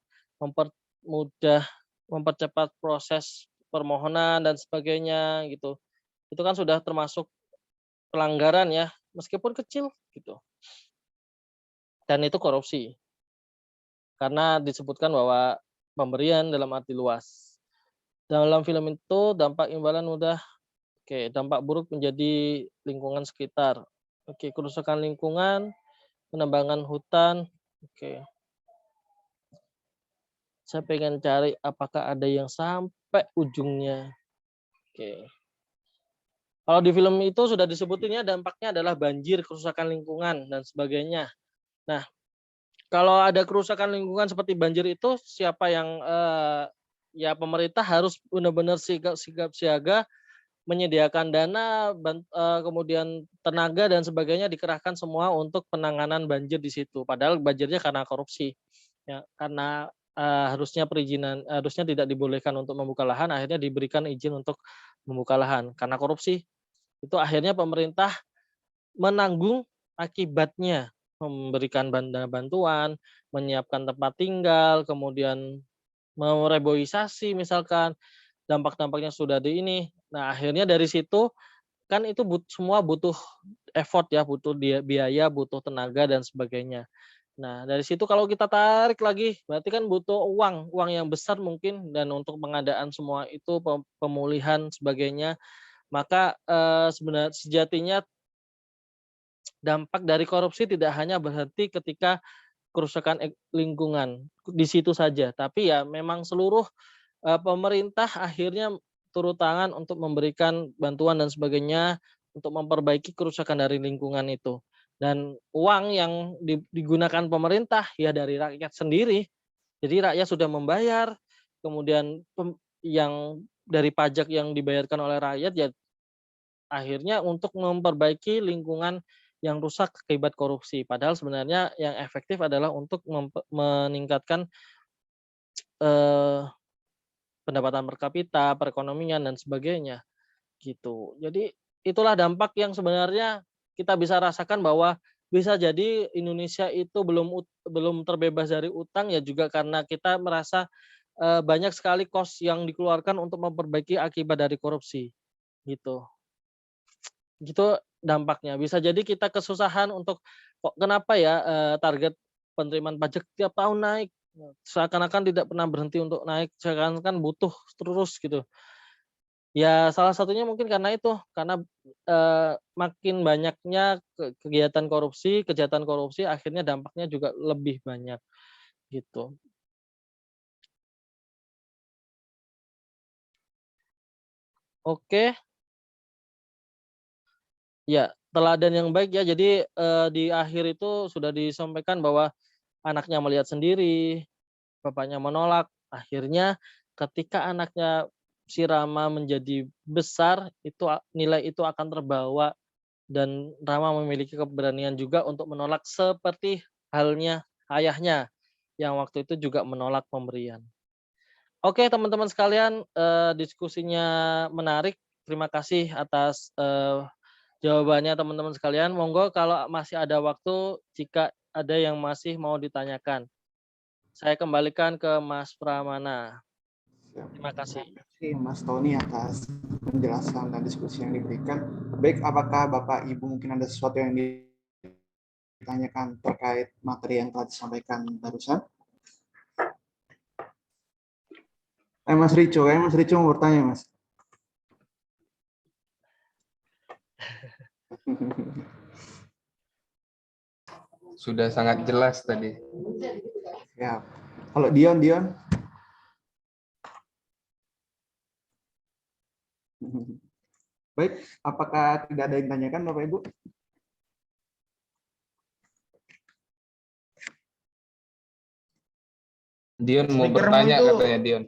mempercepat proses permohonan dan sebagainya gitu. Itu kan sudah termasuk pelanggaran ya, meskipun kecil gitu. Dan itu korupsi. Karena disebutkan bahwa pemberian dalam arti luas. Dalam film itu dampak imbalan mudah. Oke, dampak buruk menjadi lingkungan sekitar. Oke, kerusakan lingkungan, penebangan hutan. Oke. Saya pengen cari apakah ada yang sampai ujungnya. Oke. Kalau di film itu sudah disebutin ya dampaknya adalah banjir, kerusakan lingkungan dan sebagainya. Nah, kalau ada kerusakan lingkungan seperti banjir itu siapa yang ya pemerintah harus benar-benar sigap siaga, menyediakan dana, kemudian tenaga dan sebagainya dikerahkan semua untuk penanganan banjir di situ. Padahal banjirnya karena korupsi, ya karena harusnya perizinan, harusnya tidak dibolehkan untuk membuka lahan, akhirnya diberikan izin untuk membuka lahan karena korupsi. Itu akhirnya pemerintah menanggung akibatnya, memberikan bantuan, menyiapkan tempat tinggal, kemudian mereboisasi misalkan, dampak-dampaknya sudah di ini. Nah, akhirnya dari situ kan itu semua butuh effort ya, butuh biaya, butuh tenaga dan sebagainya. Nah, dari situ kalau kita tarik lagi, berarti kan butuh uang yang besar mungkin, dan untuk pengadaan semua itu pemulihan sebagainya. Maka sebenarnya sejatinya dampak dari korupsi tidak hanya berhenti ketika kerusakan lingkungan di situ saja, tapi ya memang seluruh pemerintah akhirnya turun tangan untuk memberikan bantuan dan sebagainya untuk memperbaiki kerusakan dari lingkungan itu. Dan uang yang digunakan pemerintah ya dari rakyat sendiri. Jadi rakyat sudah membayar, kemudian yang dari pajak yang dibayarkan oleh rakyat ya akhirnya untuk memperbaiki lingkungan yang rusak akibat korupsi. Padahal sebenarnya yang efektif adalah untuk meningkatkan pendapatan per kapita, perekonomian dan sebagainya gitu. Jadi itulah dampak yang sebenarnya kita bisa rasakan bahwa bisa jadi Indonesia itu belum terbebas dari utang ya juga karena kita merasa banyak sekali kos yang dikeluarkan untuk memperbaiki akibat dari korupsi gitu. Gitu dampaknya. Bisa jadi kita kesusahan untuk kok kenapa ya target penerimaan pajak tiap tahun naik, seakan-akan tidak pernah berhenti untuk naik, seakan-akan butuh terus gitu. Ya salah satunya mungkin karena itu, karena makin banyaknya kegiatan korupsi, kejahatan korupsi, akhirnya dampaknya juga lebih banyak gitu. Oke. Ya, teladan yang baik ya. Jadi di akhir itu sudah disampaikan bahwa anaknya melihat sendiri, bapaknya menolak. Akhirnya ketika anaknya si Rama menjadi besar, itu nilai itu akan terbawa dan Rama memiliki keberanian juga untuk menolak seperti halnya ayahnya yang waktu itu juga menolak pemberian. Oke, teman-teman sekalian, diskusinya menarik. Terima kasih atas jawabannya teman-teman sekalian. Monggo kalau masih ada waktu, jika ada yang masih mau ditanyakan. Saya kembalikan ke Mas Pramana. Terima kasih. Terima kasih Mas Tony atas penjelasan dan diskusi yang diberikan. Baik, apakah Bapak Ibu mungkin ada sesuatu yang ditanyakan terkait materi yang telah disampaikan barusan? Mas Rico mau bertanya, Mas. Sudah sangat jelas tadi. Ya. Kalau Dion. Baik, apakah tidak ada yang ditanyakan Bapak Ibu? Dion mau bertanya katanya Dion.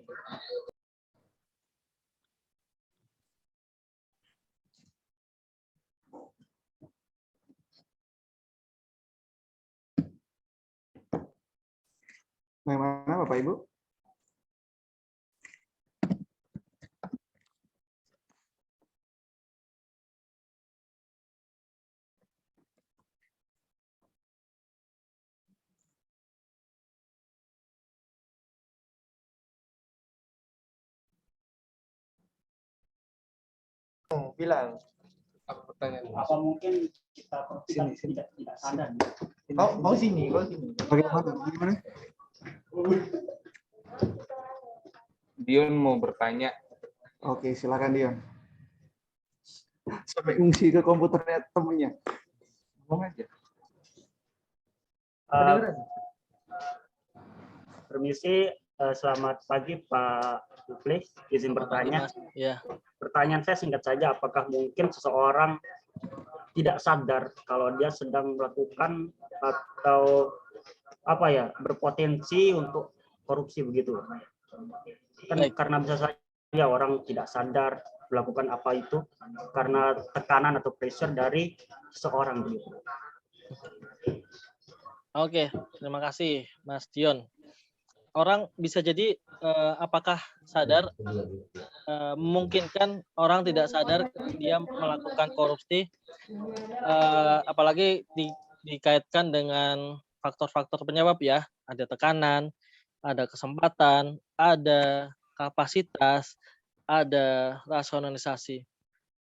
Bagaimana Bapak Ibu? Bilang apa pertanyaan? apa mungkin kita Sini. tidak sadar? Kau sini. Bagaimana? Dion mau bertanya. Oke, silakan Dion. Sampai ngungsi ke komputernya temennya. Ngomong aja. Permisi, selamat pagi Pak Muflis. Izin bertanya. Ya. Pertanyaan saya singkat saja, apakah mungkin seseorang tidak sadar kalau dia sedang melakukan atau berpotensi untuk korupsi begitu? Kan karena bisa saja orang tidak sadar melakukan apa itu karena tekanan atau pressure dari seseorang begitu. Oke, terima kasih Mas Dion. Orang bisa jadi apakah sadar, memungkinkan orang tidak sadar dia melakukan korupsi, apalagi dikaitkan dengan faktor-faktor penyebab ya, ada tekanan, ada kesempatan, ada kapasitas, ada rasionalisasi.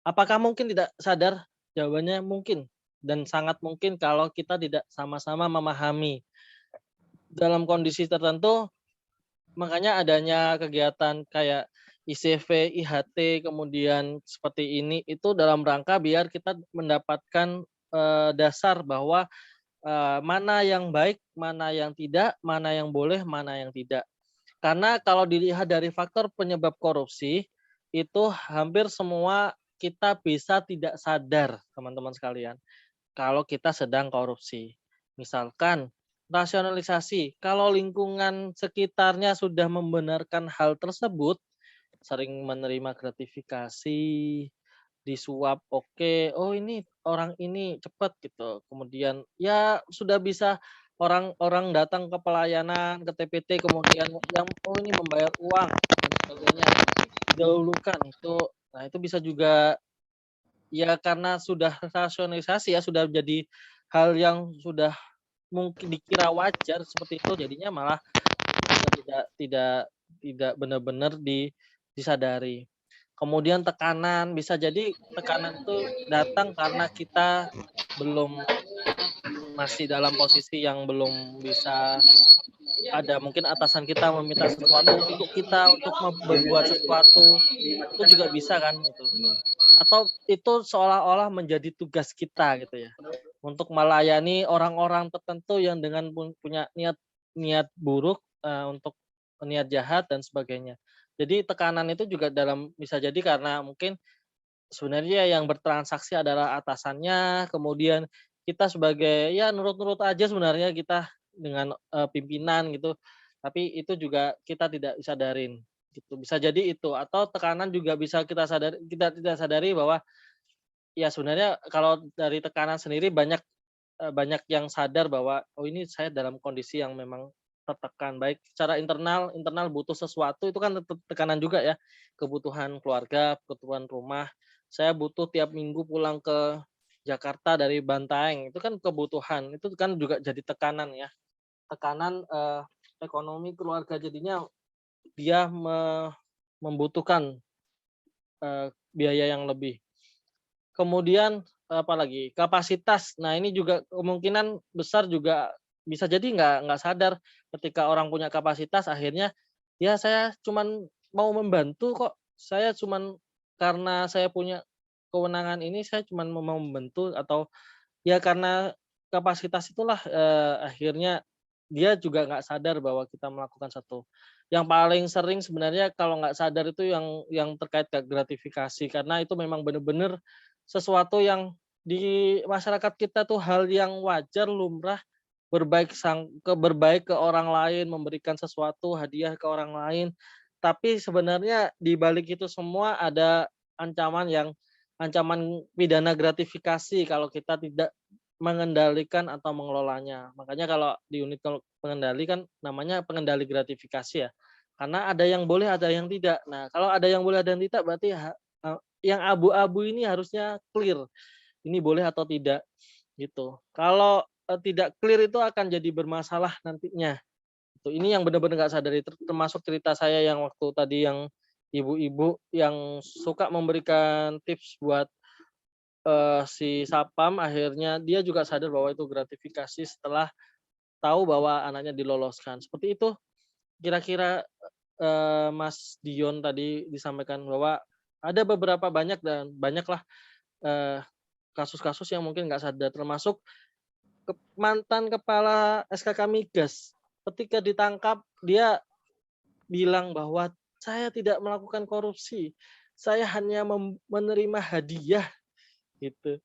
Apakah mungkin tidak sadar? Jawabannya mungkin, dan sangat mungkin kalau kita tidak sama-sama memahami. Dalam kondisi tertentu, makanya adanya kegiatan kayak ICV, IHT, kemudian seperti ini, itu dalam rangka biar kita mendapatkan dasar bahwa mana yang baik, mana yang tidak, mana yang boleh, mana yang tidak. Karena kalau dilihat dari faktor penyebab korupsi, itu hampir semua kita bisa tidak sadar, teman-teman sekalian, kalau kita sedang korupsi. Misalkan, rasionalisasi, kalau lingkungan sekitarnya sudah membenarkan hal tersebut, sering menerima gratifikasi, disuap, oke, oh ini orang ini cepat gitu. Kemudian ya sudah bisa orang datang ke pelayanan, ke TPT, kemudian yang oh ini membayar uang dan sebagainya, didahulukan itu. Nah itu bisa juga ya karena sudah rasionalisasi ya, sudah jadi hal yang sudah mungkin dikira wajar seperti itu, jadinya malah tidak benar-benar disadari. Kemudian tekanan, bisa jadi tekanan itu datang karena kita masih dalam posisi yang belum bisa, ada mungkin atasan kita meminta sesuatu untuk kita untuk berbuat sesuatu, itu juga bisa kan itu. Atau itu seolah-olah menjadi tugas kita gitu ya, untuk melayani orang-orang tertentu yang dengan punya niat buruk, untuk niat jahat dan sebagainya. Jadi tekanan itu juga bisa jadi karena mungkin sebenarnya yang bertransaksi adalah atasannya, kemudian kita sebagai ya nurut-nurut aja sebenarnya kita dengan pimpinan gitu. Tapi itu juga kita tidak sadarin gitu. Bisa jadi itu atau tekanan juga bisa kita tidak sadari bahwa ya sebenarnya kalau dari tekanan sendiri banyak yang sadar bahwa oh ini saya dalam kondisi yang memang tertekan baik secara internal butuh sesuatu itu kan tekanan juga ya, kebutuhan keluarga, kebutuhan rumah. Saya butuh tiap minggu pulang ke Jakarta dari Bantaeng, itu kan kebutuhan, itu kan juga jadi tekanan ya. Tekanan ekonomi keluarga jadinya dia membutuhkan biaya yang lebih. Kemudian apalagi kapasitas. Nah ini juga kemungkinan besar juga bisa jadi nggak sadar ketika orang punya kapasitas akhirnya ya saya cuman mau membantu kok. Saya cuman karena saya punya kewenangan ini saya cuman mau membantu atau ya karena kapasitas itulah akhirnya dia juga nggak sadar bahwa kita melakukan satu. Yang paling sering sebenarnya kalau nggak sadar itu yang terkait gratifikasi karena itu memang benar-benar sesuatu yang di masyarakat kita tuh hal yang wajar, lumrah, berbaik ke orang lain, memberikan sesuatu hadiah ke orang lain. Tapi sebenarnya di balik itu semua ada ancaman pidana gratifikasi kalau kita tidak mengendalikan atau mengelolanya. Makanya kalau di unit pengendali kan namanya pengendali gratifikasi ya. Karena ada yang boleh, ada yang tidak. Nah, kalau ada yang boleh, ada yang tidak, berarti yang abu-abu ini harusnya clear. Ini boleh atau tidak gitu. Kalau tidak clear itu akan jadi bermasalah nantinya. Ini yang benar-benar nggak sadari, termasuk cerita saya yang waktu tadi yang ibu-ibu yang suka memberikan tips buat si Sapam, akhirnya dia juga sadar bahwa itu gratifikasi setelah tahu bahwa anaknya diloloskan. Seperti itu kira-kira Mas Dion tadi disampaikan bahwa ada beberapa dan banyaklah kasus-kasus yang mungkin nggak sadar, termasuk mantan kepala SKK Migas. Ketika ditangkap, dia bilang bahwa saya tidak melakukan korupsi, saya hanya menerima hadiah, gitu.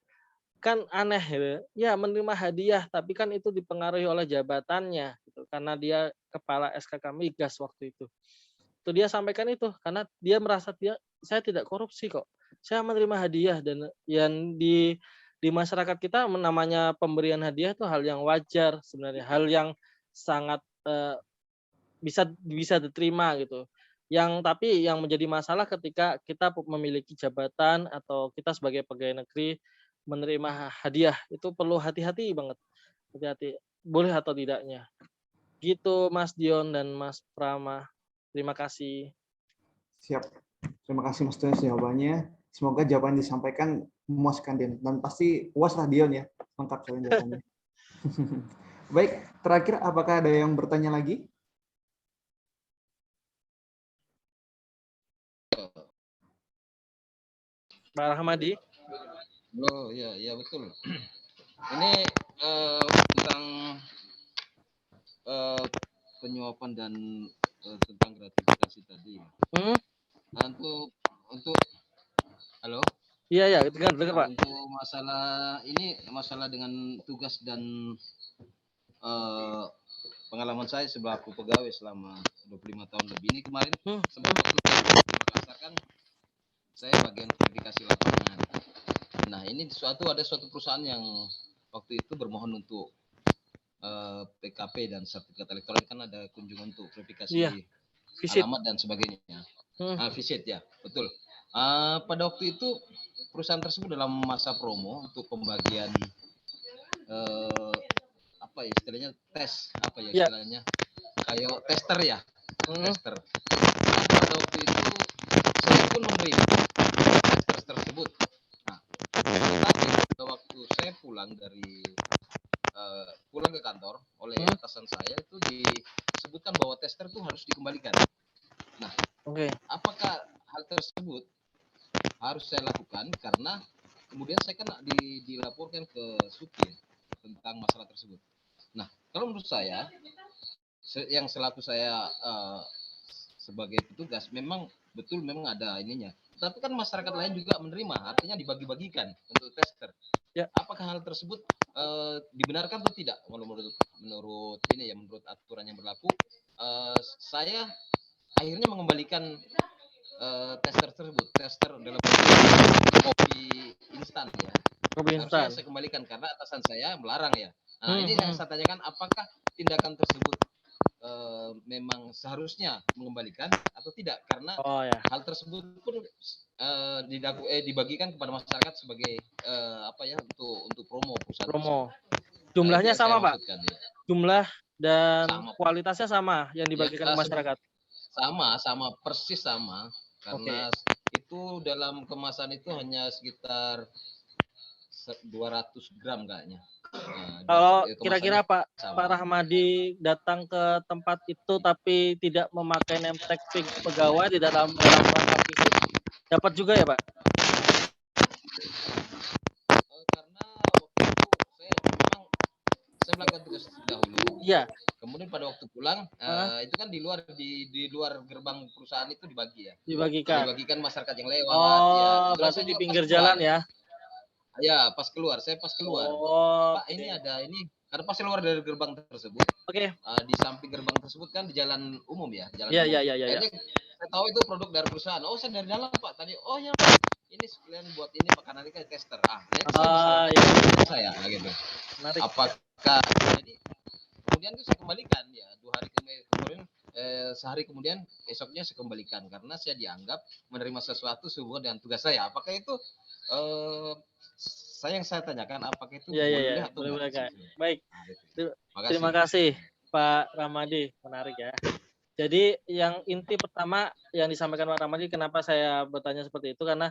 Kan aneh gitu. Ya menerima hadiah, tapi kan itu dipengaruhi oleh jabatannya, gitu. Karena dia kepala SKK Migas waktu itu. Itu dia sampaikan itu, karena dia merasa saya tidak korupsi kok. Saya menerima hadiah dan yang di masyarakat kita namanya pemberian hadiah itu hal yang wajar sebenarnya, hal yang sangat bisa diterima gitu. Tapi yang menjadi masalah ketika kita memiliki jabatan atau kita sebagai pegawai negeri menerima hadiah itu perlu hati-hati banget. Hati-hati boleh atau tidaknya. Gitu Mas Dion dan Mas Prama. Terima kasih. Siap. Terima kasih Mas Dion jawabannya. Semoga jawaban disampaikan memuaskan Dion. Dan pasti puas lah Dion ya. Lengkap jawabannya. Baik, terakhir apakah ada yang bertanya lagi? Pak Rahmadi. Oh ya, ya betul. Ini tentang penyuapan dan tentang gratifikasi tadi. Nah, untuk halo. Iya ya, dengar Pak. Untuk masalah dengan tugas dan pengalaman saya sebagai pegawai selama 25 tahun lebih ini kemarin sempat berdasarkan saya bagian verifikasi lapangan. Nah ini ada suatu perusahaan yang waktu itu bermohon untuk PKP dan sertifikat elektronik, kan ada kunjungan untuk verifikasi alamat dan sebagainya. Visit ya, betul. Pada waktu itu perusahaan tersebut dalam masa promo untuk pembagian apa ya istilahnya istilahnya kayak tester ya, tester. Nah, pada waktu itu saya pun menerima tester tersebut. Nah, tapi pada waktu saya pulang ke kantor oleh atasan saya itu disebutkan bahwa tester itu harus dikembalikan. Nah, apakah hal tersebut harus saya lakukan karena kemudian saya kan dilaporkan ke Sukir tentang masalah tersebut. Nah, kalau menurut saya yang selaku saya sebagai petugas memang betul memang ada ininya. Tapi kan masyarakat lain juga menerima, artinya dibagi-bagikan untuk tester. Ya. Apakah hal tersebut dibenarkan atau tidak? Menurut ini ya, menurut aturan yang berlaku, saya akhirnya mengembalikan tester tersebut, tester dalam kopi instan ya. Kopi Harusnya instan. saya kembalikan karena atasan saya melarang ya. Nah, ini yang Hmm. saya tanyakan, apakah tindakan tersebut memang seharusnya mengembalikan atau tidak? Karena Oh ya. hal tersebut pun dibagikan kepada masyarakat sebagai apa ya, untuk promo perusahaan. Promo. Nah, Jumlahnya itu yang sama, saya Pak. maksudkan, ya. Jumlah dan Sama. kualitasnya sama yang dibagikan Ya, ke masyarakat. sama persis sama, karena itu dalam kemasan itu hanya sekitar 200 gram kayaknya. Nah, Kalau kemasannya kira-kira Pak sama. Rahmadi datang ke tempat itu tapi tidak memakai name tag pegawai di dalam rangka visit, dapat juga ya, Pak? Karena waktu itu saya melakukan tugas dahulu. Iya. Kemudian pada waktu pulang, itu kan di luar gerbang perusahaan itu dibagi ya. Dibagikan. Dibagikan masyarakat yang lewat. Oh, Ya. berarti di Saya pinggir pas keluar. jalan ya? Ya, pas keluar. Saya pas keluar. Oh, Pak, ini ada ini. Karena pas keluar dari gerbang tersebut. Oke. Di samping gerbang tersebut kan di jalan umum ya. Jalan Iya, umum. iya, iya, iya. Akhirnya saya tahu itu produk dari perusahaan. Oh, saya dari dalam Pak tadi. Oh ya Pak. Ini sekalian buat ini makanan ini kayak tester. Saya gitu. Menarik. Apakah jadi kemudian itu saya kembalikan ya 2 hari kemudian sehari kemudian esoknya saya kembalikan karena saya dianggap menerima sesuatu sehubungan dengan tugas saya. Apakah itu yang saya tanyakan apakah itu boleh atau enggak? Baik. Makasih. Terima kasih Pak Rahmadi, menarik ya. Jadi yang inti pertama yang disampaikan Pak Rahmadi, kenapa saya bertanya seperti itu, karena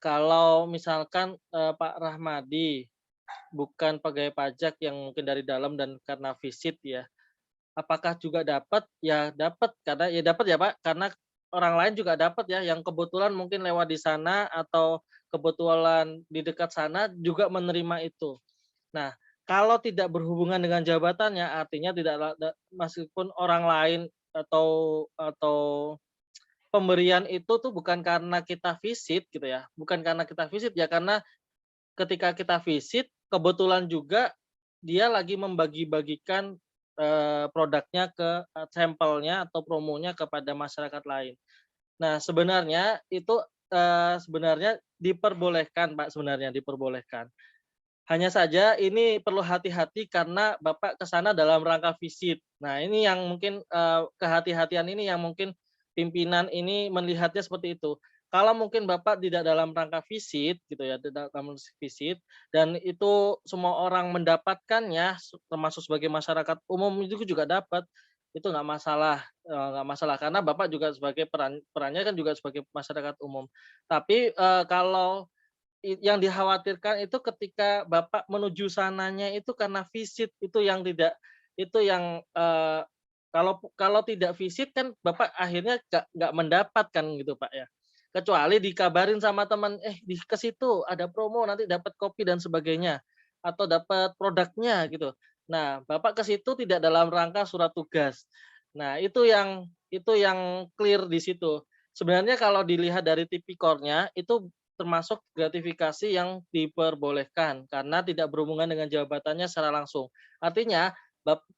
kalau misalkan Pak Rahmadi bukan pegawai pajak yang mungkin dari dalam dan karena visit ya, apakah juga dapat? Ya dapat, karena ya dapat ya Pak, karena orang lain juga dapat ya, yang kebetulan mungkin lewat di sana atau kebetulan di dekat sana juga menerima itu. Nah, kalau tidak berhubungan dengan jabatannya, artinya tidak, meskipun orang lain atau pemberian itu tuh bukan karena kita visit gitu ya, bukan karena kita visit ya, karena ketika kita visit kebetulan juga dia lagi membagi-bagikan produknya ke sampelnya atau promonya kepada masyarakat lain. Nah, sebenarnya itu sebenarnya diperbolehkan, Pak, sebenarnya diperbolehkan. Hanya saja ini perlu hati-hati karena Bapak ke sana dalam rangka visit. Nah, ini yang mungkin kehati-hatian ini yang mungkin pimpinan ini melihatnya seperti itu. Kalau mungkin Bapak tidak dalam rangka visit gitu ya, tidak dalam visit dan itu semua orang mendapatkannya termasuk sebagai masyarakat umum itu juga dapat, itu nggak masalah karena Bapak juga sebagai perannya kan juga sebagai masyarakat umum. Tapi kalau yang dikhawatirkan itu ketika Bapak menuju sananya itu karena visit, itu yang kalau tidak visit kan Bapak akhirnya nggak mendapatkan gitu Pak ya. Kecuali dikabarin sama teman, ke situ ada promo nanti dapat kopi dan sebagainya atau dapat produknya gitu. Nah, Bapak ke situ tidak dalam rangka surat tugas. Nah, itu yang clear di situ. Sebenarnya kalau dilihat dari tipikornya itu termasuk gratifikasi yang diperbolehkan karena tidak berhubungan dengan jabatannya secara langsung. Artinya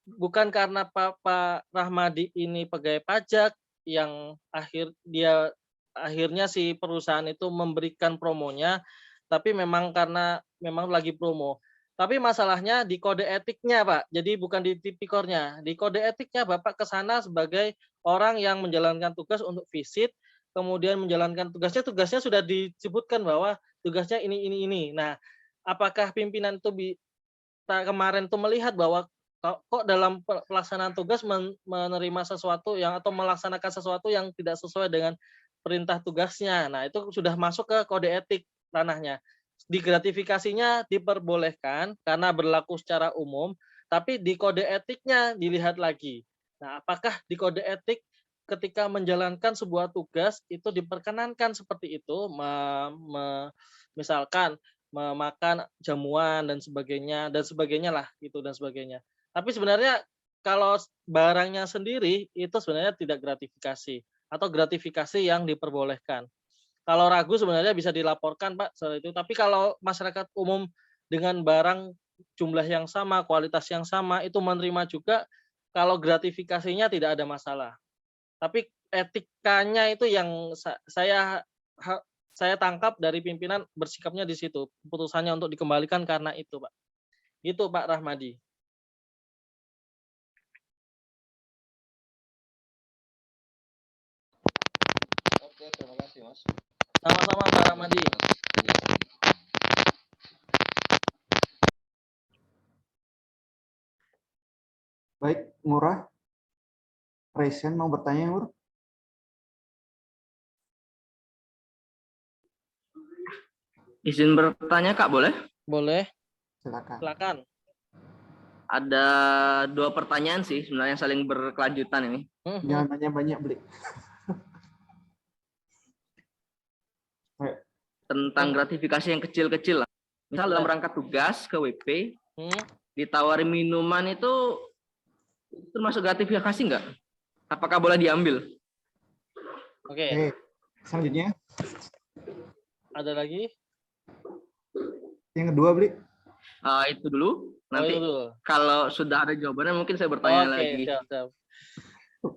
bukan karena Pak Rahmadi ini pegawai pajak yang akhirnya si perusahaan itu memberikan promonya, tapi memang karena memang lagi promo. Tapi masalahnya di kode etiknya, Pak. Jadi bukan di tipikornya. Di kode etiknya Bapak ke sana sebagai orang yang menjalankan tugas untuk visit, kemudian menjalankan tugasnya sudah disebutkan bahwa tugasnya ini. Nah, apakah pimpinan itu kemarin tuh melihat bahwa kok dalam pelaksanaan tugas menerima sesuatu yang atau melaksanakan sesuatu yang tidak sesuai dengan perintah tugasnya. Nah, itu sudah masuk ke kode etik ranahnya. Di gratifikasinya diperbolehkan karena berlaku secara umum, tapi di kode etiknya dilihat lagi. Nah, apakah di kode etik ketika menjalankan sebuah tugas itu diperkenankan seperti itu, misalkan memakan jamuan dan sebagainya lah gitu dan sebagainya. Tapi sebenarnya kalau barangnya sendiri itu sebenarnya tidak gratifikasi. atau gratifikasi yang diperbolehkan. Kalau ragu sebenarnya bisa dilaporkan Pak soal itu. Tapi kalau masyarakat umum dengan barang jumlah yang sama, kualitas yang sama itu menerima juga, kalau gratifikasinya tidak ada masalah. Tapi etikanya itu yang saya tangkap dari pimpinan bersikapnya di situ. Keputusannya untuk dikembalikan karena itu, Pak. Gitu Pak Rahmadi. Oke, terima kasih Mas. Sama-sama Pak Rahmadi. Baik, Ngurah. Resen mau bertanya, Ngur? Izin bertanya Kak, boleh? Boleh. Silakan. Silakan. Ada 2 pertanyaan sih sebenarnya saling berkelanjutan ini. Jangan banyak-banyak, Beli. Tentang gratifikasi yang kecil-kecil lah. Misal dalam rangka tugas ke WP, ditawari minuman itu termasuk gratifikasi nggak? Apakah boleh diambil? Oke. Selanjutnya. Ada lagi? Yang kedua, Bli. Itu dulu. Nanti itu dulu. kalau sudah ada jawabannya mungkin saya bertanya lagi. Siap.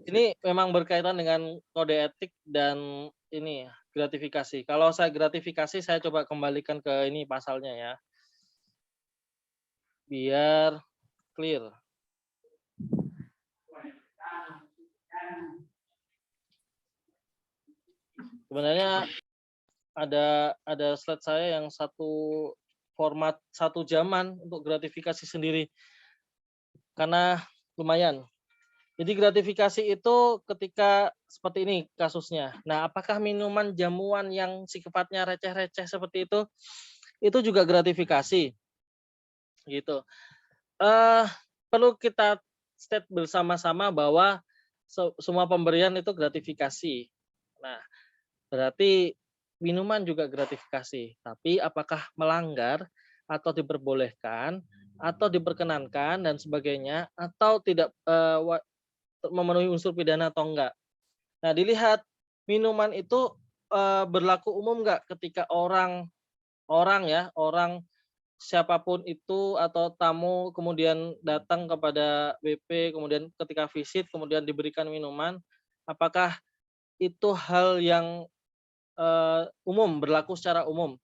Ini memang berkaitan dengan kode etik dan ini gratifikasi. Kalau saya gratifikasi, saya coba kembalikan ke ini pasalnya ya. Biar clear. Sebenarnya ada slide saya yang satu format satu zaman untuk gratifikasi sendiri. Karena lumayan. Jadi gratifikasi itu ketika seperti ini kasusnya. Nah, apakah minuman jamuan yang sifatnya receh-receh seperti itu juga gratifikasi? Gitu. Perlu kita state bersama-sama bahwa semua pemberian itu gratifikasi. Nah, berarti minuman juga gratifikasi. Tapi apakah melanggar atau diperbolehkan atau diperkenankan dan sebagainya atau tidak memenuhi unsur pidana atau enggak. Nah, dilihat minuman itu berlaku umum enggak ketika orang siapapun itu atau tamu kemudian datang kepada WP, kemudian ketika visit kemudian diberikan minuman, apakah itu hal yang umum, berlaku secara umum.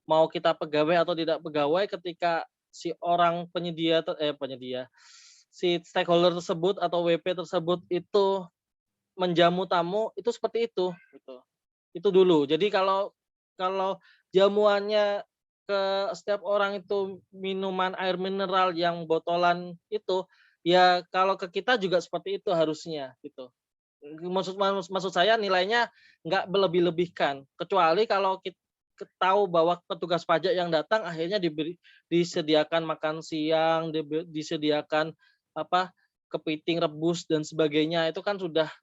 Mau kita pegawai atau tidak pegawai, ketika si orang si stakeholder tersebut atau WP tersebut itu menjamu tamu, itu seperti itu gitu. Itu dulu. Jadi kalau jamuannya ke setiap orang itu minuman air mineral yang botolan itu, ya kalau ke kita juga seperti itu harusnya gitu. Maksud saya nilainya nggak berlebih-lebihkan, kecuali kalau kita tahu bahwa petugas pajak yang datang akhirnya disediakan makan siang, disediakan kepiting rebus dan sebagainya, itu kan sudah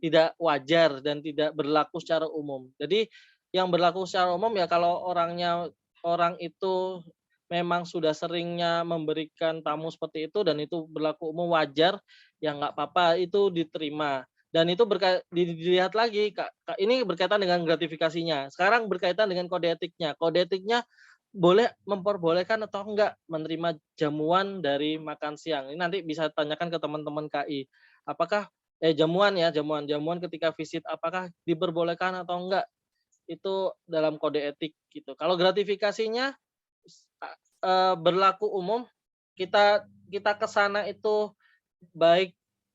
tidak wajar dan tidak berlaku secara umum. Jadi yang berlaku secara umum ya kalau orang itu memang sudah seringnya memberikan tamu seperti itu dan itu berlaku umum wajar, ya nggak apa-apa, itu diterima. Dan itu dilihat lagi, Kak, ini berkaitan dengan gratifikasinya. Sekarang berkaitan dengan kode etiknya. Kode etiknya boleh memperbolehkan atau enggak menerima jamuan dari makan siang. Ini nanti bisa tanyakan ke teman-teman KI. Apakah jamuan ketika visit apakah diperbolehkan atau enggak? Itu dalam kode etik gitu. Kalau gratifikasinya berlaku umum, kita ke sana itu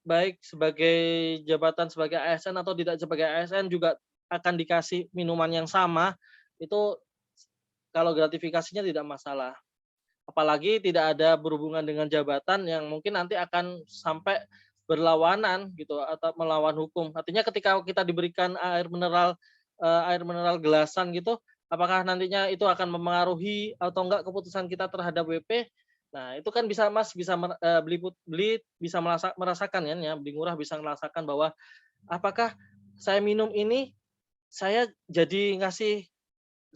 baik sebagai jabatan sebagai ASN atau tidak sebagai ASN juga akan dikasih minuman yang sama, itu kalau gratifikasinya tidak masalah. Apalagi tidak ada berhubungan dengan jabatan yang mungkin nanti akan sampai berlawanan gitu atau melawan hukum. Artinya ketika kita diberikan air mineral gelasan gitu, apakah nantinya itu akan mempengaruhi atau enggak keputusan kita terhadap WP? Nah, itu kan bisa Mas beli bisa merasakan kan ya, Beli Ngurah bisa merasakan bahwa apakah saya minum ini saya jadi ngasih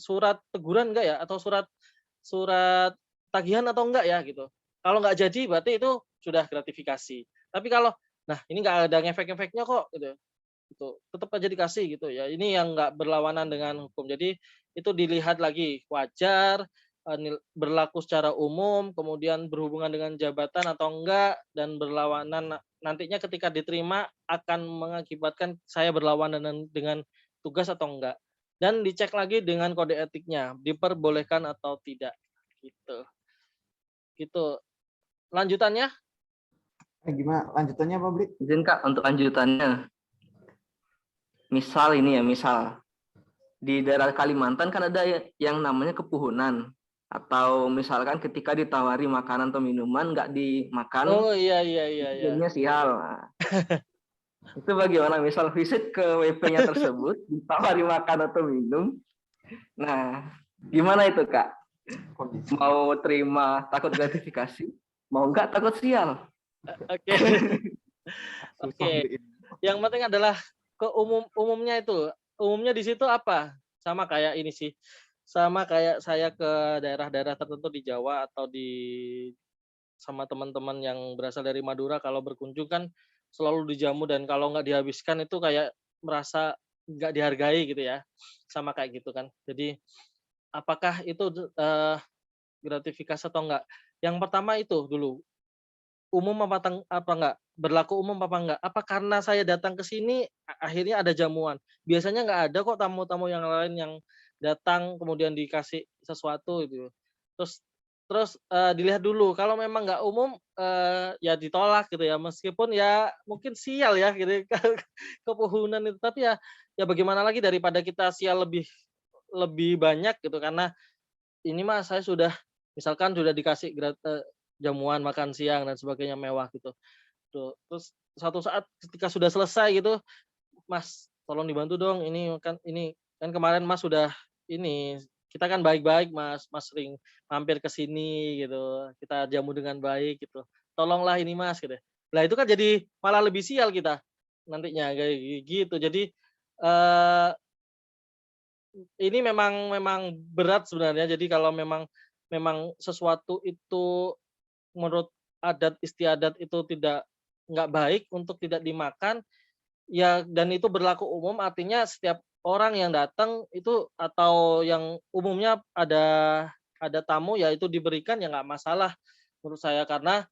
surat teguran enggak ya, atau surat tagihan atau enggak ya gitu. Kalau enggak jadi berarti itu sudah gratifikasi. Tapi kalau ini enggak ada ngefek-ngefeknya kok gitu. gitu. Tetap aja dikasih gitu ya. Ini yang nggak berlawanan dengan hukum. Jadi itu dilihat lagi wajar, berlaku secara umum, kemudian berhubungan dengan jabatan atau enggak, dan berlawanan nantinya ketika diterima akan mengakibatkan saya berlawanan dengan tugas atau enggak. Dan dicek lagi dengan kode etiknya, diperbolehkan atau tidak gitu. Gitu. Lanjutannya? Gimana lanjutannya Pak Blit? Izin Kak untuk lanjutannya. Misal ini ya, misal di daerah Kalimantan kan ada yang namanya kepuhunan, atau misalkan ketika ditawari makanan atau minuman nggak dimakan. Oh iya. Jadinya sial. Nah, itu bagaimana? Misal visit ke WP-nya tersebut, ditawari makan atau minum. Nah, gimana itu Kak? Mau terima takut gratifikasi, mau nggak takut sial? Oke. Oke. Yang penting adalah umumnya itu. Umumnya di situ apa? Sama kayak ini sih. Sama kayak saya ke daerah-daerah tertentu di Jawa atau sama teman-teman yang berasal dari Madura, kalau berkunjung kan selalu dijamu, dan kalau nggak dihabiskan itu kayak merasa nggak dihargai gitu ya. Sama kayak gitu kan. Jadi apakah itu gratifikasi atau enggak? Yang pertama itu dulu, umum apa enggak? Berlaku umum apa enggak? Apa karena saya datang ke sini akhirnya ada jamuan? Biasanya enggak ada kok tamu-tamu yang lain yang datang kemudian dikasih sesuatu gitu. Terus dilihat dulu, kalau memang enggak umum ya ditolak gitu ya, meskipun ya mungkin sial ya gitu kepuhunan itu, tapi ya bagaimana lagi daripada kita sial lebih banyak gitu, karena ini mah saya sudah misalkan sudah dikasih jamuan makan siang dan sebagainya mewah gitu. Terus satu saat ketika sudah selesai gitu, Mas tolong dibantu dong, ini kan kemarin Mas sudah ini, kita kan baik-baik Mas sering mampir ke sini gitu, kita jamu dengan baik gitu. Tolonglah ini Mas gitu. Lah itu kan jadi malah lebih sial kita nantinya kayak gitu. Jadi ini memang berat sebenarnya. Jadi kalau memang sesuatu itu menurut adat istiadat itu nggak baik untuk tidak dimakan ya, dan itu berlaku umum, artinya setiap orang yang datang itu atau yang umumnya ada tamu ya itu diberikan ya nggak masalah menurut saya, karena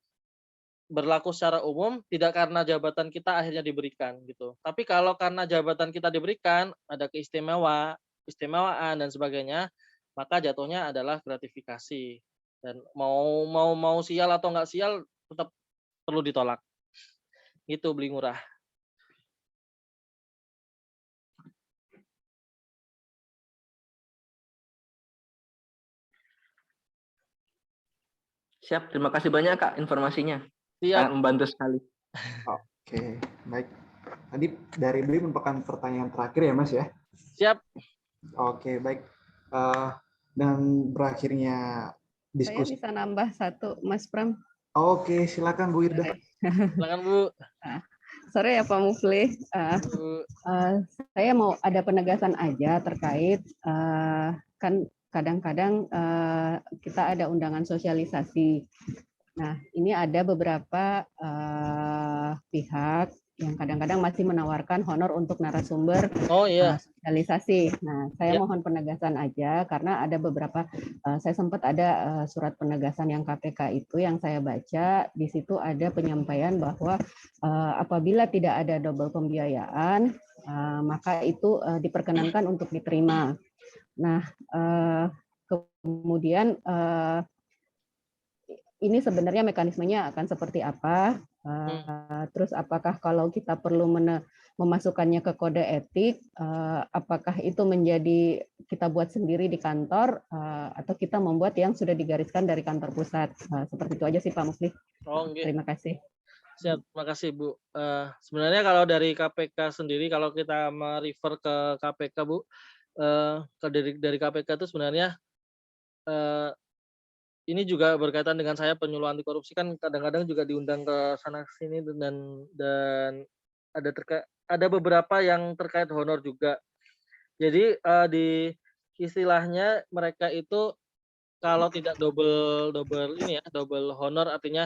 berlaku secara umum, tidak karena jabatan kita akhirnya diberikan gitu. Tapi kalau karena jabatan kita diberikan, ada keistimewaan dan sebagainya, maka jatuhnya adalah gratifikasi. Dan mau sial atau nggak sial tetap perlu ditolak. Gitu Beli Ngurah. Siap, terima kasih banyak Kak informasinya. Siap. Sangat membantu sekali. Oke, baik. Tadi dari Beli merupakan pertanyaan terakhir ya Mas ya? Siap. Oke, baik. Dan berakhirnya diskusi. Saya bisa nambah satu, Mas Pram. Oke, silakan Bu Irda. Silakan Bu. Sore ya Pak Mufli. Saya mau ada penegasan aja terkait kan kadang-kadang kita ada undangan sosialisasi. Nah, ini ada beberapa pihak yang kadang-kadang masih menawarkan honor untuk narasumber sosialisasi. Nah, saya mohon penegasan aja karena ada beberapa, saya sempat ada surat penegasan yang KPK itu yang saya baca, di situ ada penyampaian bahwa apabila tidak ada double pembiayaan, maka itu diperkenankan untuk diterima. Nah, kemudian ini sebenarnya mekanismenya akan seperti apa? Terus apakah kalau kita perlu memasukkannya ke kode etik, apakah itu menjadi kita buat sendiri di kantor atau kita membuat yang sudah digariskan dari kantor pusat? Seperti itu aja sih Pak Mufli. Terima kasih. Siap, terima kasih Bu. Sebenarnya kalau dari KPK sendiri, kalau kita merefer ke KPK Bu, dari KPK itu sebenarnya ini juga berkaitan dengan saya penyuluh anti korupsi, kan kadang-kadang juga diundang ke sana sini dan ada beberapa yang terkait honor juga. Jadi di istilahnya mereka itu kalau tidak double honor, artinya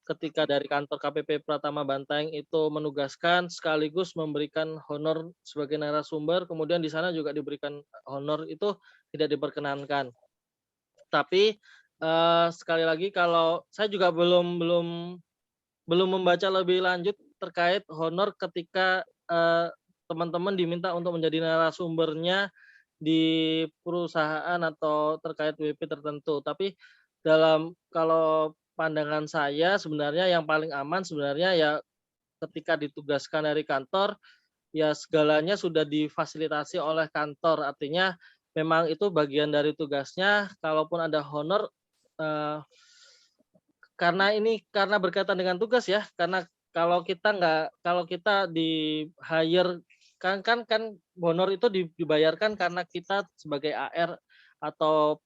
ketika dari kantor KPP Pratama Bantaeng itu menugaskan sekaligus memberikan honor sebagai narasumber, kemudian di sana juga diberikan honor, itu tidak diperkenankan. Tapi sekali lagi kalau saya juga belum membaca lebih lanjut terkait honor ketika teman-teman diminta untuk menjadi narasumbernya di perusahaan atau terkait WP tertentu. Tapi kalau pandangan saya sebenarnya yang paling aman sebenarnya ya ketika ditugaskan dari kantor ya segalanya sudah difasilitasi oleh kantor. Artinya memang itu bagian dari tugasnya. Kalaupun ada honor karena berkaitan dengan tugas ya. Karena kalau kita di hire kan honor itu dibayarkan karena kita sebagai AR atau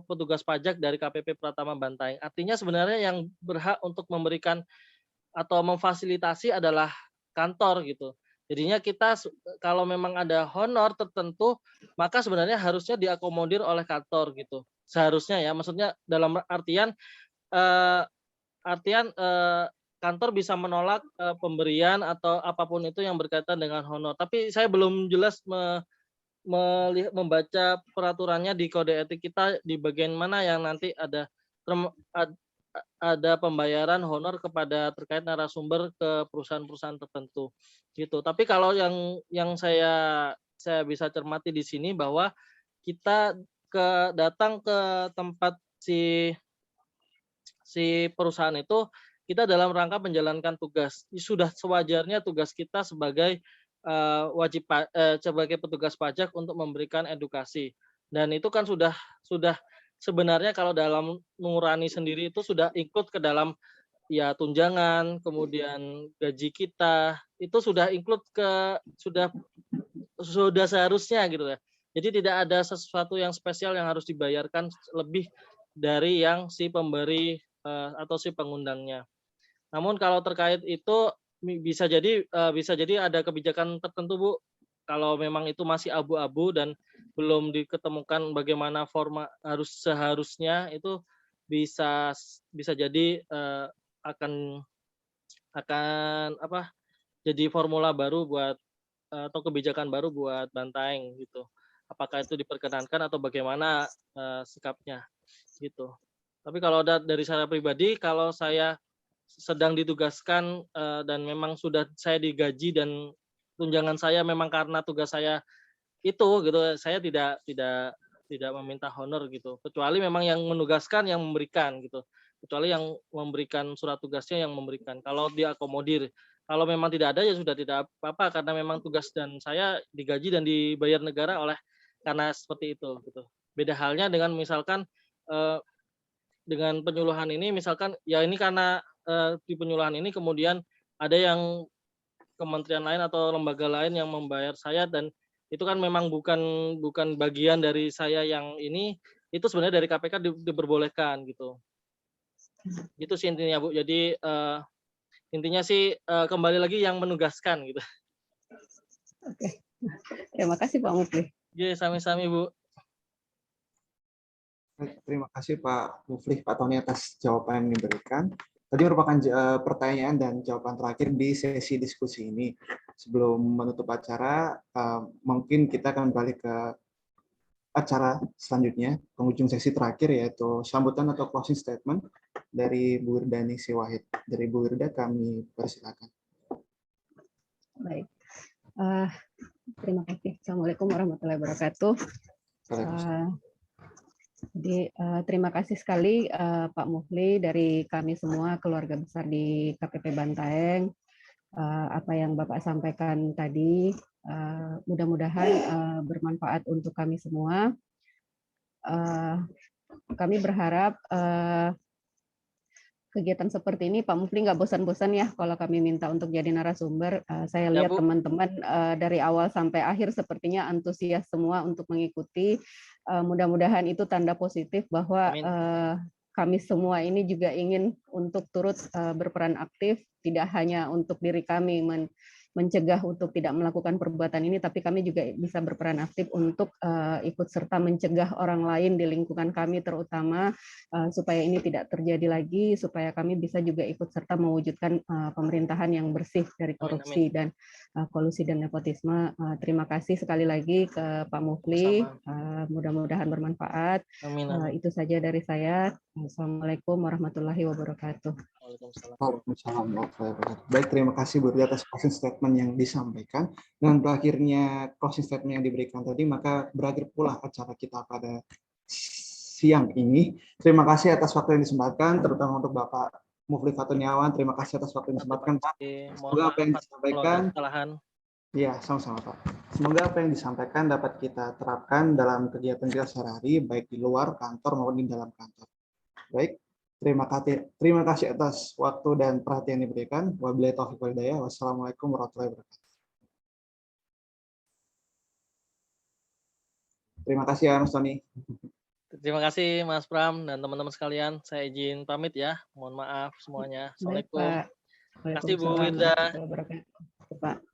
petugas pajak dari KPP Pratama Bantaeng. Artinya sebenarnya yang berhak untuk memberikan atau memfasilitasi adalah kantor gitu. Jadinya kita kalau memang ada honor tertentu maka sebenarnya harusnya diakomodir oleh kantor gitu. Seharusnya ya, maksudnya dalam artian kantor bisa menolak pemberian atau apapun itu yang berkaitan dengan honor. Tapi saya belum jelas membaca peraturannya di kode etik kita di bagian mana yang nanti ada pembayaran honor kepada terkait narasumber ke perusahaan-perusahaan tertentu gitu. Tapi kalau yang saya bisa cermati di sini bahwa kita datang ke tempat si perusahaan itu kita dalam rangka menjalankan tugas. Sudah sewajarnya tugas kita sebagai sebagai petugas pajak untuk memberikan edukasi. Dan itu kan sudah sebenarnya kalau dalam nurani sendiri itu sudah ikut ke dalam ya tunjangan, kemudian gaji kita, itu sudah include sudah seharusnya gitu ya. Jadi tidak ada sesuatu yang spesial yang harus dibayarkan lebih dari yang si pemberi atau si pengundangnya. Namun kalau terkait itu bisa jadi ada kebijakan tertentu Bu, kalau memang itu masih abu-abu dan belum diketemukan bagaimana seharusnya itu bisa jadi akan jadi formula baru buat atau kebijakan baru buat Bantaeng gitu. Apakah itu diperkenankan atau bagaimana sikapnya gitu. Tapi kalau dari saya pribadi, kalau saya sedang ditugaskan dan memang sudah saya digaji dan tunjangan saya memang karena tugas saya itu gitu, saya tidak meminta honor gitu, kecuali memang yang menugaskan yang memberikan gitu, kecuali yang memberikan surat tugasnya yang memberikan. Kalau diakomodir, kalau memang tidak ada ya sudah tidak apa-apa karena memang tugas dan saya digaji dan dibayar negara karena seperti itu gitu. Beda halnya dengan misalkan dengan penyuluhan ini, misalkan ya ini karena di penyuluhan ini kemudian ada yang kementerian lain atau lembaga lain yang membayar saya dan itu kan memang bukan bagian dari saya yang ini, itu sebenarnya dari KPK diperbolehkan gitu. Itu sih intinya Bu. Jadi intinya sih kembali lagi yang menugaskan gitu. Oke. Terima kasih Pak Mufli. Ya, sami-sami Bu. Terima kasih Pak Mufli, Pak Tony atas jawaban yang diberikan. Tadi merupakan pertanyaan dan jawaban terakhir di sesi diskusi ini. Sebelum menutup acara, mungkin kita akan balik ke acara selanjutnya, penghujung sesi terakhir yaitu sambutan atau closing statement dari Bu Wirda Ningsih Wahid. Dari Bu Wirda kami persilakan. Baik. Terima kasih. Assalamualaikum warahmatullahi wabarakatuh. Jadi terima kasih sekali Pak Mufli dari kami semua keluarga besar di KPP Bantaeng. Apa yang Bapak sampaikan tadi mudah-mudahan bermanfaat untuk kami semua. Kami berharap kegiatan seperti ini Pak Mufli nggak bosan-bosan ya kalau kami minta untuk jadi narasumber. Saya lihat teman-teman dari awal sampai akhir sepertinya antusias semua untuk mengikuti. Mudah-mudahan itu tanda positif bahwa kami semua ini juga ingin untuk turut berperan aktif, tidak hanya untuk diri kami mencegah untuk tidak melakukan perbuatan ini, tapi kami juga bisa berperan aktif untuk ikut serta mencegah orang lain di lingkungan kami, terutama supaya ini tidak terjadi lagi, supaya kami bisa juga ikut serta mewujudkan pemerintahan yang bersih dari korupsi dan kolusi dan nepotisme. Terima kasih sekali lagi ke Pak Mufli. Mudah-mudahan bermanfaat. Itu saja dari saya. Assalamualaikum warahmatullahi wabarakatuh. Waalaikumsalam warahmatullahi wabarakatuh. Baik, terima kasih Bu Ria atas closing statement yang disampaikan. Dengan berakhirnya closing statement yang diberikan tadi, maka berakhir pula acara kita pada siang ini. Terima kasih atas waktu yang disempatkan, terutama untuk Bapak Mufli Fatuniawan. Terima kasih atas waktu yang disempatkan, Pak. Semoga apa yang disampaikan, ya sama-sama Pak. Semoga apa yang disampaikan dapat kita terapkan dalam kegiatan kita sehari-hari, baik di luar kantor maupun di dalam kantor. Baik, terima kasih atas waktu dan perhatian yang diberikan. Wabillahi taufiq wal hidayah. Wassalamualaikum warahmatullahi wabarakatuh. Terima kasih ya Mas Tony. Terima kasih Mas Pram dan teman-teman sekalian. Saya izin pamit ya. Mohon maaf semuanya. Assalamualaikum. Baik, Pak. Terima kasih Bu Waalaikumsalam Wirda. warahmatullahi wabarakatuh, Pak.